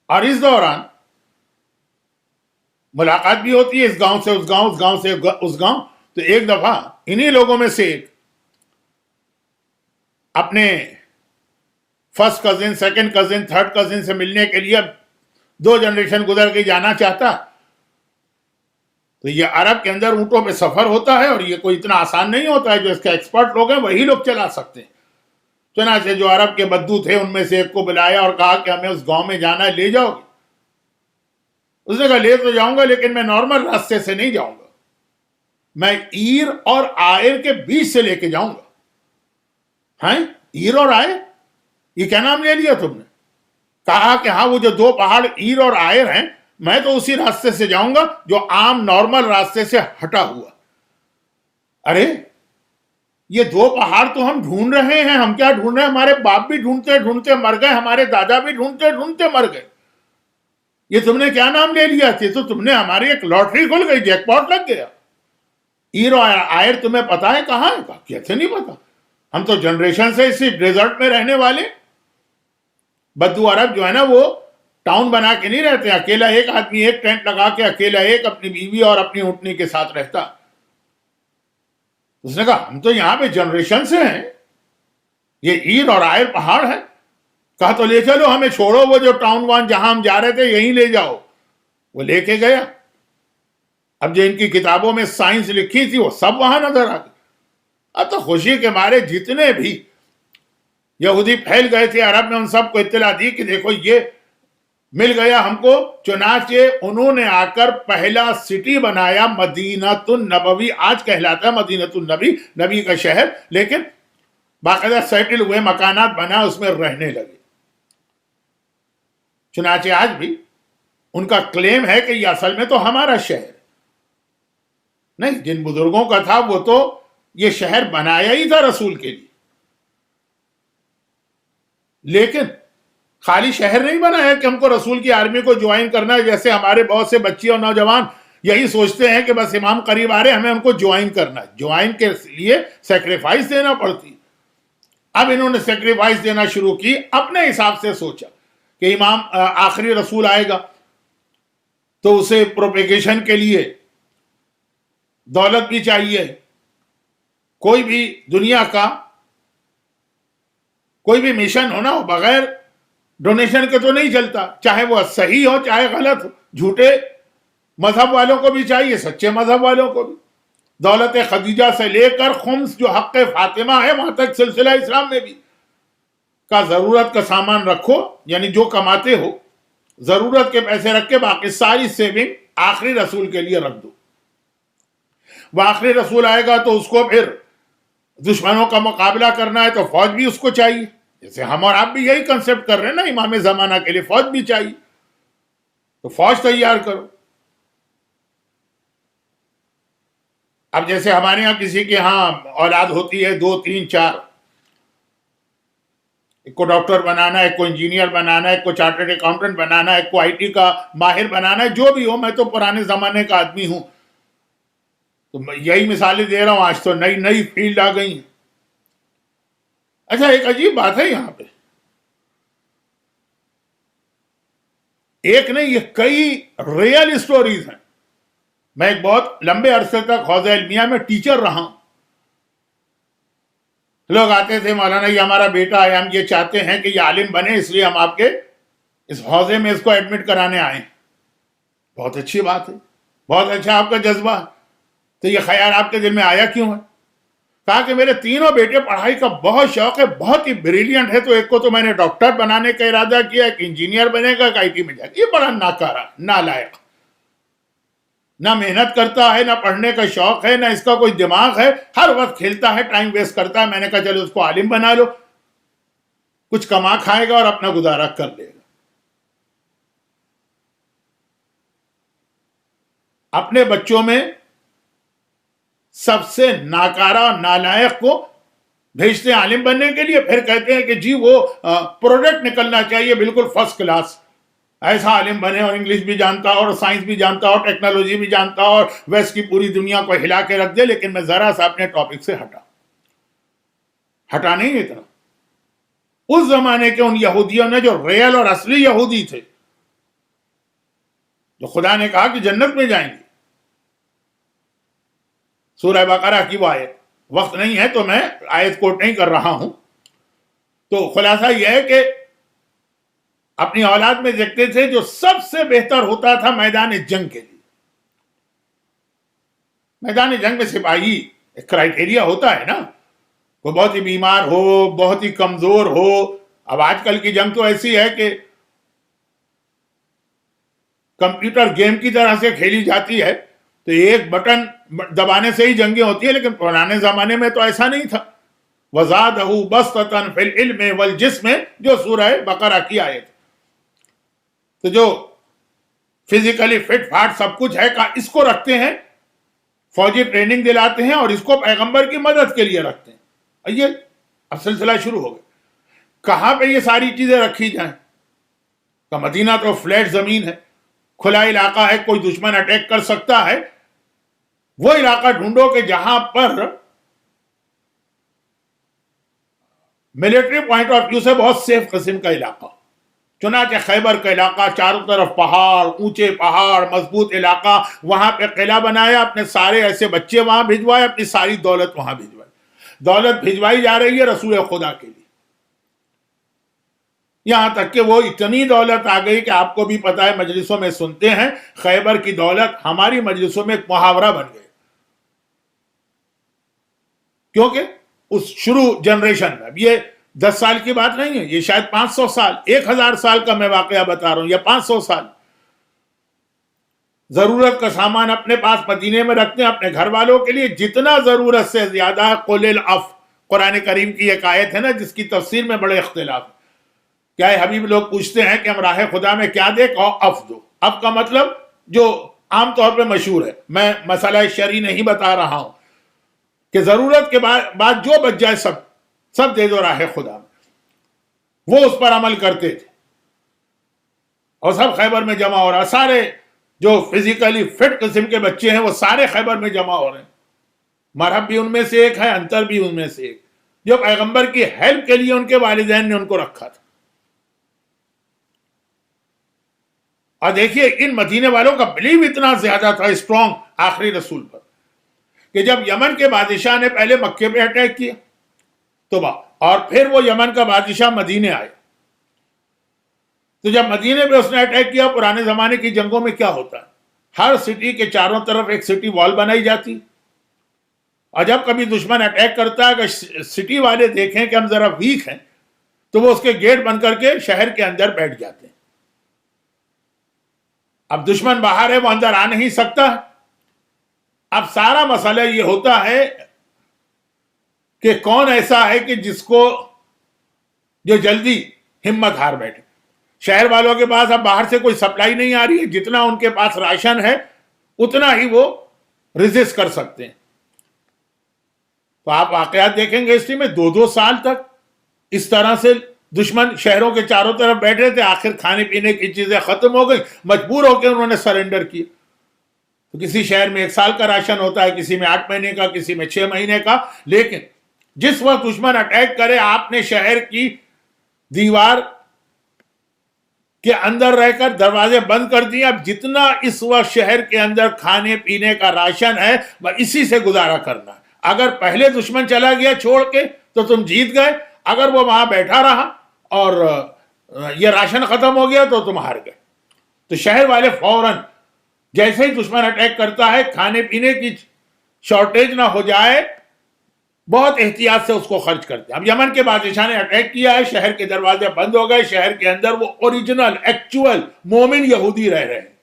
S1: اور اس دوران ملاقات بھی ہوتی ہے، اس گاؤں سے اس گاؤں، اس گاؤں سے اس گاؤں۔ تو ایک دفعہ انہی لوگوں میں سے ایک اپنے first cousin, second cousin, third cousin سے ملنے کے لیے 2 جنریشن گزر کے جانا چاہتا۔ تو یہ عرب کے اندر اونٹوں پہ سفر ہوتا ہے، اور یہ کوئی اتنا آسان نہیں ہوتا ہے، جو اس کے ایکسپرٹ لوگ ہیں وہی لوگ چلا سکتے ہیں۔ چنانچہ جو عرب کے بدو تھے ان میں سے ایک کو بلایا اور کہا کہ ہمیں اس گاؤں میں جانا ہے، لے جاؤ گے؟ اس نے کہا لے تو جاؤں گا، لیکن میں نارمل راستے سے نہیں جاؤں گا، میں عیر اور آئر کے بیچ سے لے کے جاؤں گا۔ ہیں عیر اور آئر؟ یہ کیا نام لے لیا تم نے؟ کہا کہ ہاں وہ جو 2 پہاڑ عیر اور آئر ہیں، میں تو اسی راستے سے جاؤں گا جو عام نارمل راستے سے ہٹا ہوا۔ ارے یہ 2 پہاڑ تو ہم ڈھونڈ رہے ہیں، ہم کیا ڈھونڈ رہے ہیں؟ ہمارے باپ بھی ڈھونڈتے ڈھونڈتے مر گئے، ہمارے دادا بھی ڈھونڈتے ڈھونڈتے مر گئے، یہ تم نے کیا نام لے لیا؟ تو تم نے ہماری ایک لاٹری کھل گئی، جیک پاٹ لگ گیا۔ عیر اور آئر تمہیں پتا ہے کہاں ہے؟ کہا کیسے نہیں پتا، ہم تو جنریشن سے اسی ڈیزرٹ میں رہنے والے۔ بدو عرب جو ہے نا وہ ٹاؤن بنا کے نہیں رہتے، اکیلا ایک آدمی ایک ٹینٹ لگا کے اکیلا ایک اپنی بیوی اور اپنی اونٹنی کے ساتھ رہتا۔ اس نے کہا ہم تو یہاں پہ جنریشن سے ہیں، یہ عیر اور آئر پہاڑ ہے۔ کہا تو لے چلو، ہمیں چھوڑو، وہ جو ٹاؤن وان جہاں ہم جا رہے تھے یہیں لے جاؤ۔ وہ لے کے گیا۔ اب جو ان کی کتابوں میں سائنس لکھی تھی وہ سب وہاں نظر آ گئی۔ اب تو خوشی کے مارے جتنے بھی یہودی پھیل گئے تھے عرب میں، ان سب کو اطلاع دی کہ دیکھو یہ مل گیا ہم کو۔ چنانچہ انہوں نے آ کر پہلا سٹی بنایا مدینۃ النبوی، آج کہلاتا ہے مدینۃ النبی، نبی کا شہر، لیکن باقاعدہ سیٹل ہوئے، مکانات بنا، اس میں رہنے لگے۔ چنانچہ آج بھی ان کا کلیم ہے کہ یہ اصل میں تو ہمارا شہر نہیں، جن بزرگوں کا تھا وہ تو یہ شہر بنایا ہی تھا رسول کے لیے، لیکن خالی شہر نہیں بنایا کہ ہم کو رسول کی آرمی کو جوائن کرنا ہے، جیسے ہمارے بہت سے بچے اور نوجوان یہی سوچتے ہیں کہ بس امام قریب آ رہے ہمیں ان کو جوائن کرنا ہے۔ جوائن کے لیے سیکریفائس دینا پڑتی۔ اب انہوں نے سیکریفائس دینا شروع کی، اپنے حساب سے سوچا کہ امام آخری رسول آئے گا تو اسے پروپیگیشن کے لیے دولت بھی چاہیے، کوئی بھی دنیا کا کوئی بھی مشن ہونا ہو بغیر ڈونیشن کے تو نہیں چلتا، چاہے وہ صحیح ہو چاہے غلط ہو، جھوٹے مذہب والوں کو بھی چاہیے، سچے مذہب والوں کو بھی۔ دولت خدیجہ سے لے کر خمس جو حق فاطمہ ہے وہاں تک سلسلہ اسلام میں بھی کا ضرورت کا سامان رکھو، یعنی جو کماتے ہو ضرورت کے پیسے رکھ کے باقی ساری سیونگ آخری رسول کے لیے رکھ دو۔ وہ آخری رسول آئے گا تو اس کو پھر دشمنوں کا مقابلہ کرنا ہے تو فوج بھی اس کو چاہیے، جیسے ہم اور آپ بھی یہی کنسپٹ کر رہے ہیں نا، امام زمانہ کے لیے فوج بھی چاہیے، تو فوج تیار کرو۔ اب جیسے ہمارے ہاں کسی کے ہاں اولاد ہوتی ہے 2 3 4، ایک کو ڈاکٹر بنانا ہے، ایک کو انجینئر بنانا ہے، ایک کو چارٹرڈ اکاؤنٹنٹ بنانا ہے، ایک کو IT کا ماہر بنانا ہے، جو بھی ہو، میں تو پرانے زمانے کا آدمی ہوں تو میں یہی مثالیں دے رہا ہوں، آج تو نئی نئی فیلڈ آ گئی ہیں۔ اچھا ایک عجیب بات ہے یہاں پہ، ایک نہیں یہ کئی ریئل اسٹوریز ہیں۔ میں ایک بہت لمبے عرصے تک حوزہ علمیہ میں ٹیچر رہا ہوں، لوگ آتے تھے، مولانا یہ ہمارا بیٹا ہے، ہم یہ چاہتے ہیں کہ یہ عالم بنے، اس لیے ہم آپ کے اس حوزے میں اس کو ایڈمٹ کرانے آئے۔ بہت اچھی بات ہے، بہت اچھا آپ کا جذبہ ہے، تو یہ خیال آپ کے دل میں آیا کیوں ہے؟ کہا کہ میرے تینوں بیٹے پڑھائی کا بہت شوق ہے، بہت ہی بریلینٹ ہے، تو ایک کو تو میں نے ڈاکٹر بنانے کا ارادہ کیا، ایک انجینئر بنے گا، ایک IT میں جائے گا، یہ بڑا ناکارہ نالائق۔ نہ محنت کرتا ہے، نہ پڑھنے کا شوق ہے، نہ اس کا کوئی دماغ ہے، ہر وقت کھیلتا ہے، ٹائم ویسٹ کرتا ہے. میں نے کہا چلو اس کو عالم بنا لو، کچھ کما کھائے گا اور اپنا گزارا کر لے گا. اپنے بچوں میں سب سے ناکارہ نالائق کو بھیجتے ہیں عالم بننے کے لیے، پھر کہتے ہیں کہ جی وہ پروڈکٹ نکلنا چاہیے بالکل فرسٹ کلاس، ایسا عالم بنے اور انگلش بھی جانتا اور سائنس بھی جانتا اور ٹیکنالوجی بھی جانتا اور ویسٹ کی پوری دنیا کو ہلا کے رکھ دے. لیکن میں ذرا سا اپنے ٹاپک سے ہٹا نہیں اتنا. اس زمانے کے ان یہودیوں نے جو ریل اور اصلی یہودی تھے، جو خدا نے کہا کہ جنت میں جائیں گے، سورہ بقرہ کی وہ آیت، وقت نہیں ہے تو میں آیت کوٹ نہیں کر رہا ہوں. تو خلاصہ یہ ہے کہ اپنی اولاد میں دیکھتے تھے جو سب سے بہتر ہوتا تھا میدان جنگ کے لیے. میدان جنگ میں سپاہی ایک کرائٹیریا ہوتا ہے نا، وہ بہت ہی بیمار ہو، بہت ہی کمزور ہو. اب آج کل کی جنگ تو ایسی ہے کہ کمپیوٹر گیم کی طرح سے کھیلی جاتی ہے، تو ایک بٹن دبانے سے ہی جنگیں ہوتی ہیں. لیکن پرانے زمانے میں تو ایسا نہیں تھا. وَزَادَهُ بَسْطَةً فِي الْعِلْمِ وَالْجِسْمِ، جو سورہ بقرہ کی آیت. تو جو فزیکلی فٹ فاٹ سب کچھ ہے، اس کو رکھتے ہیں، فوجی ٹریننگ دلاتے ہیں، اور اس کو پیغمبر کی مدد کے لیے رکھتے ہیں. یہ اب سلسلہ شروع ہو گیا. کہاں پہ یہ ساری چیزیں رکھی جائیں؟ کہ مدینہ تو فلیٹ زمین ہے، کھلا علاقہ ہے، کوئی دشمن اٹیک کر سکتا ہے. وہ علاقہ ڈھونڈو کہ جہاں پر ملٹری پوائنٹ آف ویو سے بہت سیف قسم کا علاقہ. چنانچہ خیبر کا علاقہ، چاروں طرف پہاڑ، اونچے پہاڑ، مضبوط علاقہ، وہاں پہ قلعہ بنایا، اپنے سارے ایسے بچے وہاں بھجوائے، اپنی ساری دولت وہاں بھجوائی. دولت بھجوائی جا رہی ہے رسول خدا کے لیے. یہاں تک کہ وہ اتنی دولت آ گئی کہ آپ کو بھی پتا ہے، مجلسوں میں سنتے ہیں، خیبر کی دولت ہماری مجلسوں میں ایک محاورہ بن گئی. کیونکہ اس شروع جنریشن میں، اب یہ 10 سال کی بات نہیں ہے، یہ شاید 500 سال، 1000 سال کا میں واقعہ بتا رہا ہوں، یا 500 سال. ضرورت کا سامان اپنے پاس مدینے میں رکھتے ہیں اپنے گھر والوں کے لیے، جتنا ضرورت سے زیادہ. قل العف، قرآن کریم کی ایک آیت ہے نا جس کی تفسیر میں بڑے اختلاف ہے. کیا ہے حبیب، لوگ پوچھتے ہیں کہ ہم راہ خدا میں کیا دے؟ کہو اف دو. اف کا مطلب جو عام طور پہ مشہور ہے، میں مسئلہ شرعی نہیں بتا رہا ہوں، کہ ضرورت کے بعد جو بچ جائے سب دے دو راہ خدا میں. وہ اس پر عمل کرتے تھے، اور سب خیبر میں جمع ہو رہا. سارے جو فزیکلی فٹ قسم کے بچے ہیں وہ سارے خیبر میں جمع ہو رہے ہیں. مرحب بھی ان میں سے ایک ہے، انتر بھی ان میں سے ایک، جو پیغمبر کی ہیلپ کے لیے ان کے والدین نے ان کو رکھا تھا. اور دیکھیے ان مدینے والوں کا بلیو اتنا زیادہ تھا اسٹرانگ آخری رسول پر، کہ جب یمن کے بادشاہ نے پہلے مکے پہ اٹیک کیا تو اور پھر وہ یمن کا بادشاہ مدینے آئے، تو جب مدینے پہ اس نے اٹیک کیا، پرانے زمانے کی جنگوں میں کیا ہوتا ہے، ہر سٹی کے چاروں طرف ایک سٹی وال بنائی جاتی، اور جب کبھی دشمن اٹیک کرتا ہے، اگر سٹی والے دیکھیں کہ ہم ذرا ویک ہیں، تو وہ اس کے گیٹ بند کر کے شہر کے اندر بیٹھ جاتے ہیں. اب دشمن باہر ہے، وہ اندر آ نہیں سکتا. اب سارا مسئلہ یہ ہوتا ہے کہ کون ایسا ہے کہ جس کو جو جلدی ہمت ہار بیٹھے. شہر والوں کے پاس اب باہر سے کوئی سپلائی نہیں آ رہی ہے، جتنا ان کے پاس راشن ہے اتنا ہی وہ ریزسٹ کر سکتے ہیں. تو آپ واقعات دیکھیں گے ہسٹری میں 2 سال تک اس طرح سے دشمن شہروں کے چاروں طرف بیٹھے تھے. آخر کھانے پینے کی چیزیں ختم ہو گئی، مجبور ہو کے انہوں نے سرنڈر کیا. تو کسی شہر میں 1 سال کا راشن ہوتا ہے، کسی میں 8 مہینے کا، کسی میں 6 مہینے کا. لیکن جس وقت دشمن اٹیک کرے، آپ نے شہر کی دیوار کے اندر رہ کر دروازے بند کر دیے. اب جتنا اس وقت شہر کے اندر کھانے پینے کا راشن ہے، وہ اسی سے گزارا کرنا ہے. اگر پہلے دشمن چلا گیا چھوڑ کے تو تم جیت گئے، اگر وہ وہاں بیٹھا رہا اور یہ راشن ختم ہو گیا تو تم ہار گئے. تو شہر والے فوراً جیسے ہی دشمن اٹیک کرتا ہے، کھانے پینے کی شارٹیج نہ ہو جائے، بہت احتیاط سے اس کو خرچ کرتے ہیں. اب یمن کے بادشاہ نے اٹیک کیا ہے، شہر کے دروازے بند ہو گئے، شہر کے اندر وہ اوریجنل ایکچول مومن یہودی رہ رہے ہیں.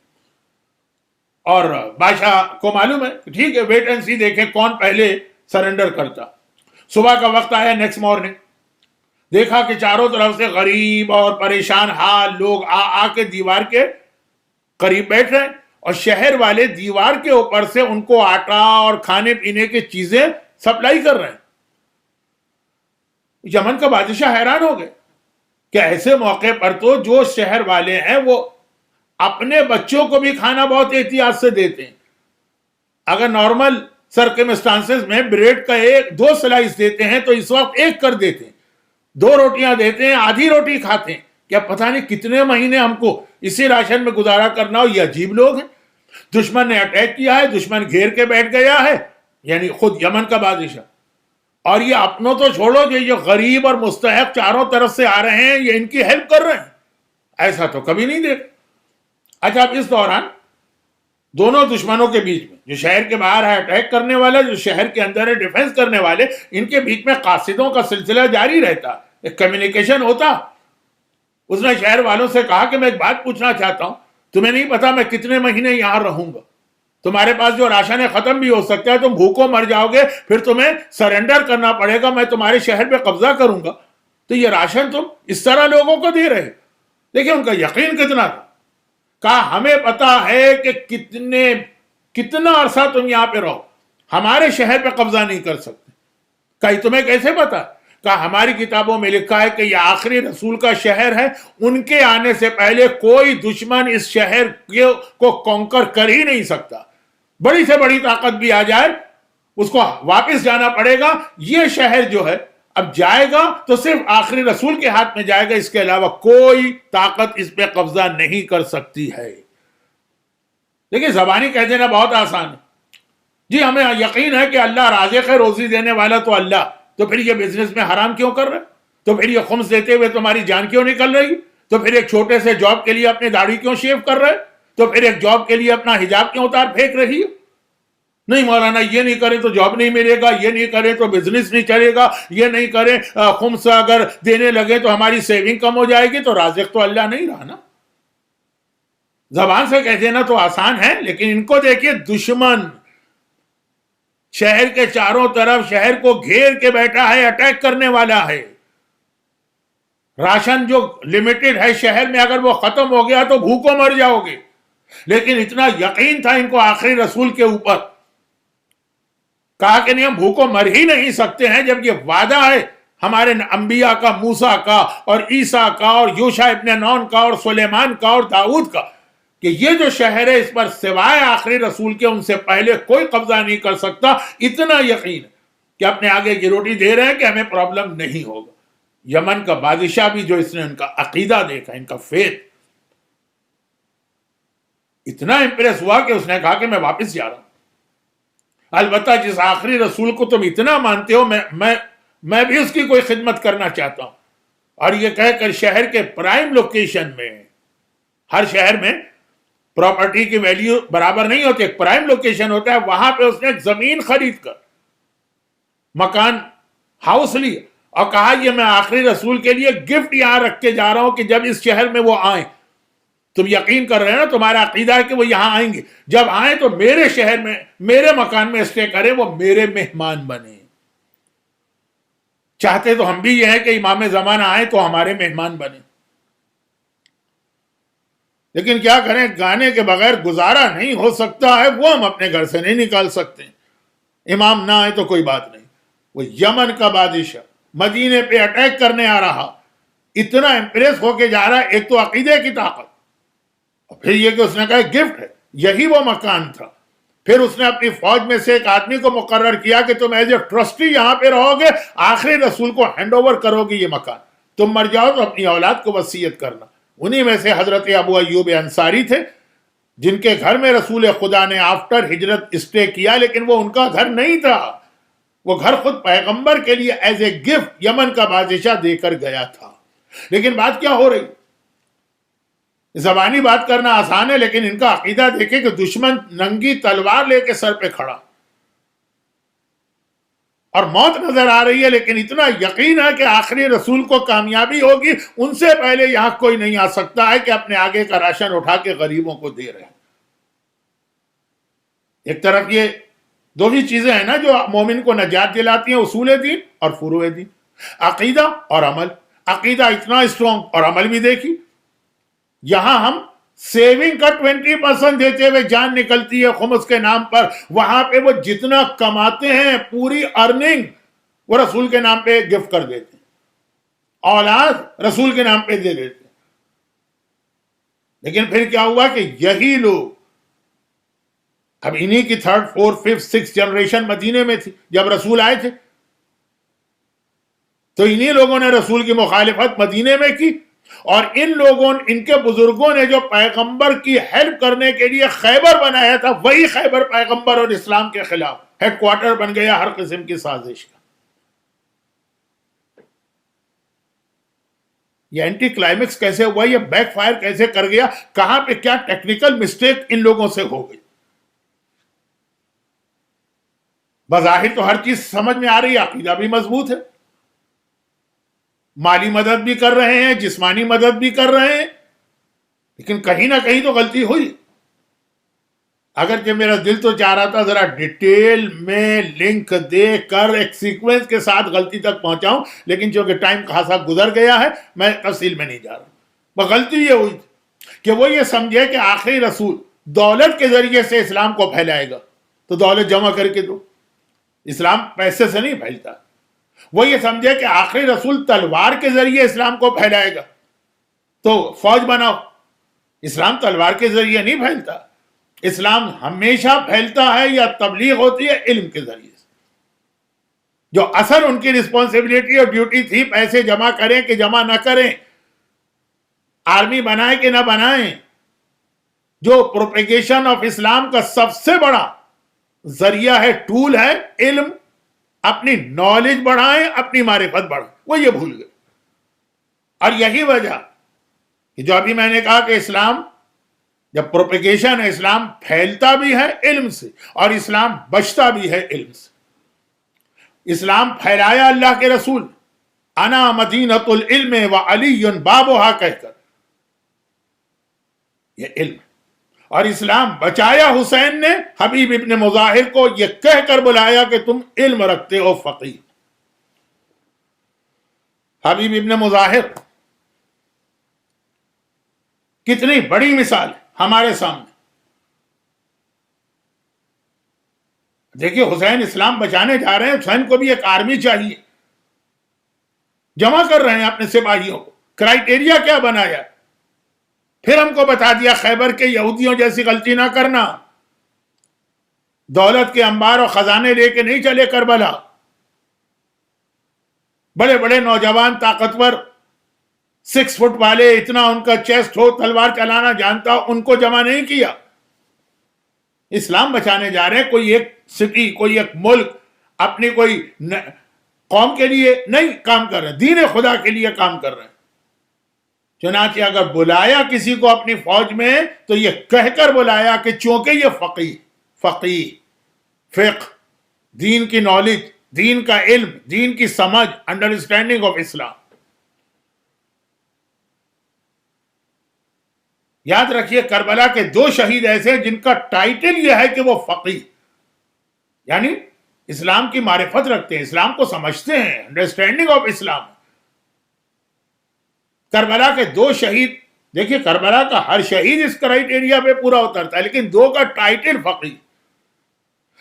S1: اور بادشاہ کو معلوم ہے ٹھیک ہے ویٹ اینڈ سی دیکھیں کون پہلے سرنڈر کرتا. صبح کا وقت آیا نیکسٹ مارننگ, دیکھا کہ چاروں طرف سے غریب اور پریشان حال لوگ آ کے دیوار کے قریب بیٹھ رہے ہیں, اور شہر والے دیوار کے اوپر سے ان کو آٹا اور کھانے پینے کی چیزیں سپلائی کر رہے ہیں. یمن کا بادشاہ حیران ہو گئے کہ ایسے موقع پر تو جو شہر والے ہیں وہ اپنے بچوں کو بھی کھانا بہت احتیاط سے دیتے ہیں. اگر نارمل سرکمسٹانسز میں بریڈ کا 2 سلائس دیتے ہیں تو اس وقت 1 کر دیتے ہیں, 2 روٹیاں دیتے ہیں, آدھی روٹی کھاتے ہیں. کیا پتہ نہیں کتنے مہینے ہم کو اسی راشن میں گزارا کرنا ہو. یہ عجیب لوگ ہیں. دشمن نے اٹیک کیا ہے, دشمن گھیر کے بیٹھ گیا ہے, یعنی خود یمن کا بادشاہ, اور یہ اپنوں تو چھوڑو جو یہ غریب اور مستحق چاروں طرف سے آ رہے ہیں یہ ان کی ہیلپ کر رہے ہیں. ایسا تو کبھی نہیں دیکھا. اچھا اب اس دوران دونوں دشمنوں کے بیچ میں, جو شہر کے باہر ہے اٹیک کرنے والا, جو شہر کے اندر ہے ڈیفنس کرنے والے, ان کے بیچ میں قاصدوں کا سلسلہ جاری رہتا, ایک کمیونیکیشن ہوتا. اس نے شہر والوں سے کہا کہ میں ایک بات پوچھنا چاہتا ہوں, تمہیں نہیں پتا میں کتنے مہینے یہاں رہوں گا, تمہارے پاس جو راشن ہے ختم بھی ہو سکتا ہے, تم بھوکوں مر جاؤ گے, پھر تمہیں سرنڈر کرنا پڑے گا, میں تمہارے شہر پہ قبضہ کروں گا, تو یہ راشن تم اس طرح لوگوں کو دے رہے. دیکھیں ان کا یقین کتنا تھا. کہا ہمیں پتا ہے کہ کتنا عرصہ تم یہاں پہ رہو, ہمارے شہر پہ قبضہ نہیں کر سکتے. کہا تمہیں کیسے پتا؟ کہا ہماری کتابوں میں لکھا ہے کہ یہ آخری رسول کا شہر ہے, ان کے آنے سے پہلے کوئی دشمن اس شہر کو کانکر کر ہی نہیں سکتا. بڑی سے بڑی طاقت بھی آ جائے اس کو واپس جانا پڑے گا. یہ شہر جو ہے اب جائے گا تو صرف آخری رسول کے ہاتھ میں جائے گا, اس کے علاوہ کوئی طاقت اس پہ قبضہ نہیں کر سکتی ہے. دیکھیں زبانی کہہ دینا بہت آسان ہے, جی ہمیں یقین ہے کہ اللہ رازق ہے, روزی دینے والا تو اللہ, تو پھر یہ بزنس میں حرام کیوں کر رہے, تو پھر یہ خمس دیتے ہوئے تمہاری جان کیوں نکل رہی, تو پھر ایک چھوٹے سے جاب کے لیے اپنی داڑھی کیوں شیو کر رہے, تو پھر ایک جاب کے لیے اپنا حجاب کیوں اتار پھینک رہی ہے. نہیں مولانا یہ نہیں کرے تو جاب نہیں ملے گا, یہ نہیں کرے تو بزنس نہیں چلے گا, یہ نہیں کرے خمس اگر دینے لگے تو ہماری سیونگ کم ہو جائے گی, تو رازق تو اللہ نہیں رہا نا. زبان سے کہہ دینا تو آسان ہے, لیکن ان کو دیکھیے دشمن شہر کے چاروں طرف شہر کو گھیر کے بیٹھا ہے, اٹیک کرنے والا ہے. راشن جو لمیٹڈ ہے شہر میں اگر وہ ختم ہو گیا تو بھوکوں مر جاؤ گے. لیکن اتنا یقین تھا ان کو آخری رسول کے اوپر, کہا کہ نہیں ہم بھوکوں مر ہی نہیں سکتے ہیں جب یہ وعدہ ہے ہمارے انبیاء کا, موسیٰ کا اور عیسیٰ کا اور یوشع ابن نون کا اور سلیمان کا اور داؤد کا, کہ یہ جو شہر ہے اس پر سوائے آخری رسول کے ان سے پہلے کوئی قبضہ نہیں کر سکتا. اتنا یقین کہ اپنے آگے کی روٹی دے رہے ہیں کہ ہمیں پرابلم نہیں ہوگا. یمن کا بادشاہ بھی جو اس نے ان کا عقیدہ دیکھا, ان کا فیتھ, اتنا امپریس ہوا کہ اس نے کہا کہ میں واپس جا رہا ہوں. البتہ جس آخری رسول کو تم اتنا مانتے ہو میں بھی اس کی کوئی خدمت کرنا چاہتا ہوں. اور یہ کہہ کر شہر کے پرائم لوکیشن میں, ہر شہر میں پراپرٹی کی ویلیو برابر نہیں ہوتی, ایک پرائم لوکیشن ہوتا ہے, وہاں پہ اس نے ایک زمین خرید کر مکان ہاؤس لی اور کہا یہ میں آخری رسول کے لیے گفٹ یہاں رکھ کے جا رہا ہوں کہ جب اس شہر میں وہ آئیں, تم یقین کر رہے ہیں نا, تمہارا عقیدہ ہے کہ وہ یہاں آئیں گے, جب آئیں تو میرے شہر میں میرے مکان میں اسٹے کریں, وہ میرے مہمان بنے. چاہتے تو ہم بھی یہ ہیں کہ امام زمانہ آئیں تو ہمارے مہمان بنے, لیکن کیا کریں, گانے کے بغیر گزارا نہیں ہو سکتا ہے, وہ ہم اپنے گھر سے نہیں نکال سکتے. امام نہ آئے تو کوئی بات نہیں. وہ یمن کا بادشاہ مدینے پہ اٹیک کرنے آ رہا, اتنا امپریس ہو کے جا رہا ہے, ایک تو عقیدے کی طاقت, اور پھر یہ کہ اس نے کہا گفٹ ہے, یہی وہ مکان تھا. پھر اس نے اپنی فوج میں سے ایک آدمی کو مقرر کیا کہ تم ایز اے ٹرسٹی یہاں پہ رہو گے, آخری رسول کو ہینڈ اوور کرو گے یہ مکان, تم مر جاؤ تو اپنی اولاد کو وصیت کرنا. انہی میں سے حضرت ابو ایوب انصاری تھے, جن کے گھر میں رسول خدا نے آفٹر ہجرت اسٹے کیا, لیکن وہ ان کا گھر نہیں تھا, وہ گھر خود پیغمبر کے لیے ایز اے گفٹ یمن کا بادشاہ دے کر گیا تھا. لیکن بات کیا ہو رہی, زبانی بات کرنا آسان ہے, لیکن ان کا عقیدہ دیکھیں کہ دشمن ننگی تلوار لے کے سر پہ کھڑا اور موت نظر آ رہی ہے, لیکن اتنا یقین ہے کہ آخری رسول کو کامیابی ہوگی, ان سے پہلے یہاں کوئی نہیں آ سکتا ہے کہ اپنے آگے کا راشن اٹھا کے غریبوں کو دے رہے ہیں. ایک طرف یہ دو ہی چیزیں ہیں نا جو مومن کو نجات دلاتی ہیں، اصول دین اور فروع دین، عقیدہ اور عمل۔ عقیدہ اتنا اسٹرانگ اور عمل بھی دیکھی، یہاں ہم سیونگ کا 20% دیتے ہوئے جان نکلتی ہے خمس کے نام پر، وہاں پہ وہ جتنا کماتے ہیں پوری ارننگ وہ رسول کے نام پہ گفٹ کر دیتے ہیں، اولاد رسول کے نام پہ دے دیتے ہیں۔ لیکن پھر کیا ہوا کہ یہی لوگ اب انہی کی 3rd 4th 5th 6th generation مدینے میں تھی جب رسول آئے تھے، تو انہی لوگوں نے رسول کی مخالفت مدینے میں کی، اور ان لوگوں ان کے بزرگوں نے جو پیغمبر کی ہیلپ کرنے کے لیے خیبر بنایا تھا، وہی خیبر پیغمبر اور اسلام کے خلاف ہیڈ کوارٹر بن گیا ہر قسم کی سازش کا۔ یہ اینٹی کلائمیکس کیسے ہوا، یہ بیک فائر کیسے کر گیا، کہاں پہ کیا ٹیکنیکل مسٹیک ان لوگوں سے ہو گئی؟ بظاہر تو ہر چیز سمجھ میں آ رہی ہے، عقیدہ بھی مضبوط ہے، مالی مدد بھی کر رہے ہیں، جسمانی مدد بھی کر رہے ہیں، لیکن کہیں نہ کہیں تو غلطی ہوئی۔ اگرچہ میرا دل تو چاہ رہا تھا ذرا ڈیٹیل میں لنک دے کر ایک سیکوینس کے ساتھ غلطی تک پہنچاؤں، لیکن چونکہ ٹائم خاصا گزر گیا ہے میں تفصیل میں نہیں جا رہا۔ وہ غلطی یہ ہوئی کہ وہ یہ سمجھے کہ آخری رسول دولت کے ذریعے سے اسلام کو پھیلائے گا، تو دولت جمع کر کے دو، اسلام پیسے سے نہیں پھیلتا۔ وہ یہ سمجھے کہ آخری رسول تلوار کے ذریعے اسلام کو پھیلائے گا، تو فوج بناؤ۔ اسلام تلوار کے ذریعے نہیں پھیلتا، اسلام ہمیشہ پھیلتا ہے یا تبلیغ ہوتی ہے علم کے ذریعے سے۔ جو اصل ان کی رسپانسبلٹی اور ڈیوٹی تھی، پیسے جمع کریں کہ جمع نہ کریں، آرمی بنائیں کہ نہ بنائیں، جو پروپیگیشن آف اسلام کا سب سے بڑا ذریعہ ہے، ٹول ہے علم، اپنی نالج بڑھائیں، اپنی معرفت بڑھائیں، وہ یہ بھول گئے۔ اور یہی وجہ کہ جو ابھی میں نے کہا کہ اسلام جب پروپیگیشن ہے، اسلام پھیلتا بھی ہے علم سے اور اسلام بچتا بھی ہے علم سے۔ اسلام پھیلایا اللہ کے رسول، انا مدینۃ العلم وعلی بابھا کہہ کر، یہ علم۔ اور اسلام بچایا حسین نے حبیب ابن مظاہر کو یہ کہہ کر بلایا کہ تم علم رکھتے ہو فقیہ۔ حبیب ابن مظاہر کتنی بڑی مثال ہے ہمارے سامنے۔ دیکھیے حسین اسلام بچانے جا رہے ہیں، حسین کو بھی ایک آرمی چاہیے، جمع کر رہے ہیں اپنے سپاہیوں کو، کرائیٹیریا کیا بنایا؟ پھر ہم کو بتا دیا خیبر کے یہودیوں جیسی غلطی نہ کرنا، دولت کے انبار اور خزانے لے کے نہیں چلے کربلا، بڑے بڑے نوجوان طاقتور 6 فٹ والے، اتنا ان کا چیسٹ ہو، تلوار چلانا جانتا ہو، ان کو جمع نہیں کیا۔ اسلام بچانے جا رہے ہیں، کوئی ایک سٹی، کوئی ایک ملک، اپنی کوئی قوم کے لیے نہیں کام کر رہے، دین خدا کے لیے کام کر رہے ہیں۔ چنانچہ اگر بلایا کسی کو اپنی فوج میں تو یہ کہہ کر بلایا کہ چونکہ یہ فقیہ، فقہ، دین کی نالج، دین کا علم، دین کی سمجھ، انڈرسٹینڈنگ آف اسلام۔ یاد رکھیے کربلا کے 2 شہید ایسے ہیں جن کا ٹائٹل یہ ہے کہ وہ فقیہ، یعنی اسلام کی معرفت رکھتے ہیں، اسلام کو سمجھتے ہیں، انڈرسٹینڈنگ آف اسلام۔ کربلا کے 2 شہید، دیکھیے کربلا کا ہر شہید اس کرائیٹیریا پہ پورا اترتا ہے، لیکن 2 کا ٹائٹل فقیہ۔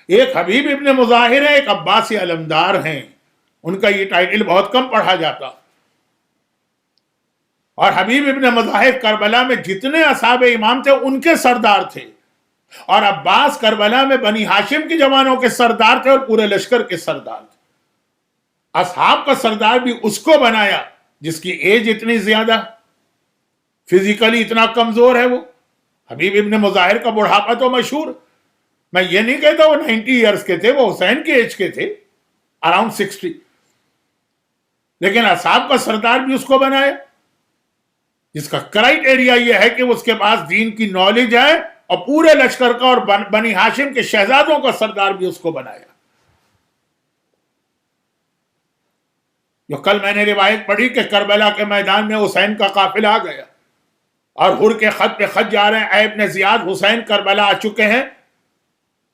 S1: ایک حبیب ابن مظاہر ہے، ایک عباس علمدار ہیں، ان کا یہ ٹائٹل بہت کم پڑھا جاتا۔ اور حبیب ابن مظاہر کربلا میں جتنے اصحاب امام تھے ان کے سردار تھے، اور عباس کربلا میں بنی ہاشم کے جوانوں کے سردار تھے اور پورے لشکر کے سردار تھے۔ اصحاب کا سردار بھی اس کو بنایا جس کی ایج اتنی زیادہ، فزیکلی اتنا کمزور ہے۔ وہ حبیب ابن مظاہر کا بڑھاپا تو مشہور، میں یہ نہیں کہتا وہ 90 ایئرز کے تھے، وہ حسین کے ایج کے تھے، اراؤنڈ 60، لیکن اصحاب کا سردار بھی اس کو بنایا جس کا کرائیٹیریا یہ ہے کہ اس کے پاس دین کی نالج ہے، اور پورے لشکر کا اور بنی ہاشم کے شہزادوں کا سردار بھی اس کو بنایا۔ جو کل میں نے روایت پڑھی کہ کربلا کے میدان میں حسین کا قافلہ آ گیا اور ہر کے خط پہ خط جا رہے ہیں، اے ابن زیاد حسین کربلا آ چکے ہیں،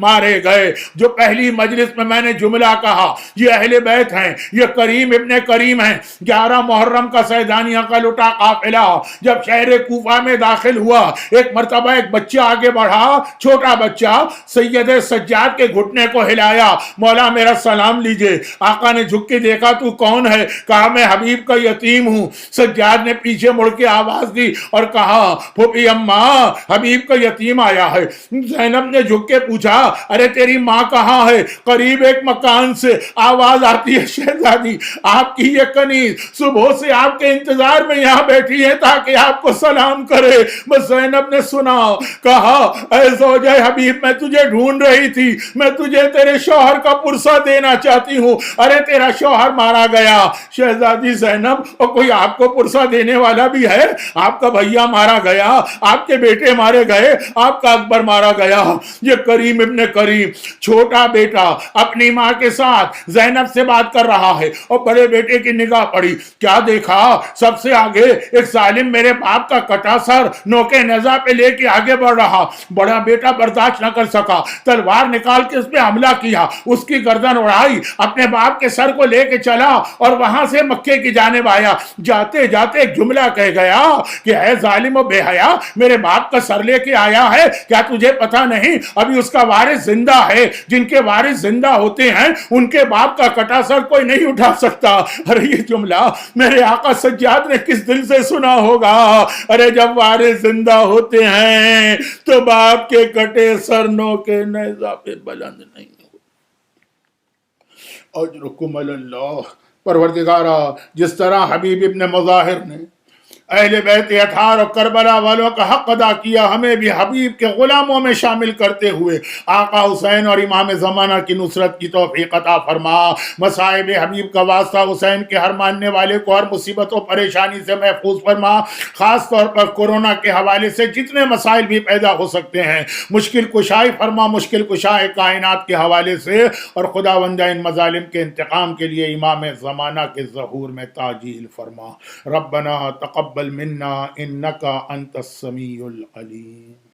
S1: مارے گئے. جو پہلی مجلس میں نے جملہ کہا یہ اہل بیت ہیں, یہ کریم ابن کریم ہیں. 11 محرم کا سیدانیہ کا لٹا قافلہ جب شہر کوفہ میں داخل ہوا, ایک مرتبہ ایک بچہ آگے بڑھا, چھوٹا بچہ, سید سجاد کے گھٹنے کو ہلایا, مولا میرا سلام لیجئے. آقا نے جھک کے دیکھا تو کون ہے؟ کہا میں حبیب کا یتیم ہوں. سجاد نے پیچھے مڑ کے آواز دی اور کہا پھوپھی اماں حبیب کا یتیم آیا ہے. زینب نے جھک کے پوچھا ارے تیری ماں کہاں ہے؟ قریب ایک مکان سے آواز آتی ہے شہزادی آپ کی یہ کنیز صبح سے آپ کے انتظار میں یہاں بیٹھی ہے تاکہ آپ کو سلام کرے. بس زینب نے سنا, کہا اے زوجہ حبیب میں تجھے ڈھونڈ رہی تھی, میں تجھے تیرے شوہر کا پرسہ دینا چاہتی ہوں. ارے تیرا شوہر مارا گیا. شہزادی زینب اور کوئی آپ کو پرسہ دینے والا بھی ہے؟ آپ کا بھیا مارا گیا, آپ کے بیٹے مارے گئے, آپ کا اکبر مارا گیا. یہ کریم ابن کریم چھوٹا بیٹا اپنی ماں کے ساتھ زینب سے بات کر رہا ہے اور بڑے بیٹے کی نگاہ پڑی. کیا دیکھا؟ سب سے آگے ایک ظالم میرے باپ کا کٹا سر نوکے نیزہ پہ لے کے آگے بڑھ رہا. بڑا بیٹا برداشت نہ کر سکا, تلوار نکال کے اس پہ حملہ کیا, اس کی گردن اڑائی, اپنے باپ کے سر کو لے کے چلا اور وہاں سے مکے کی جانب آیا. جاتے جاتے ایک جملہ کہہ گیا کہ اے ظالم و بے حیا, میرے باپ کا سر لے کے آیا ہے, کیا تجھے پتا نہیں ابھی اس کا وارث زندہ ہے؟ جن کے وارث زندہ ہوتے ہیں ان کے باپ کا کٹا سر کوئی نہیں اٹھا سکتا. ارے یہ جملہ میرے آقا سجاد نے کس دل سے سنا ہوگا؟ ارے جب وارث زندہ ہوتے ہیں تو باپ کے کٹے سر نو کے نیزہ پہ بلند نہیں ہو. اجرکم اللہ. پروردگارا جس طرح حبیب ابن مظاہر نے اہل بیت اطہار اور کربلا والوں کا حق ادا کیا, ہمیں بھی حبیب کے غلاموں میں شامل کرتے ہوئے آقا حسین اور امام زمانہ کی نصرت کی توفیق عطا فرما. مصائب حبیب کا واسطہ حسین کے ہر ماننے والے کو ہر مصیبت و پریشانی سے محفوظ فرما. خاص طور پر کورونا کے حوالے سے جتنے مسائل بھی پیدا ہو سکتے ہیں مشکل کشائی فرما, مشکل کشائے کائنات کے حوالے سے, اور خداوندہ ان مظالم کے انتقام کے لیے امام زمانہ کے ظہور میں تعجیل فرما. ربنا تقبل منا انک انت السمیع العلیم.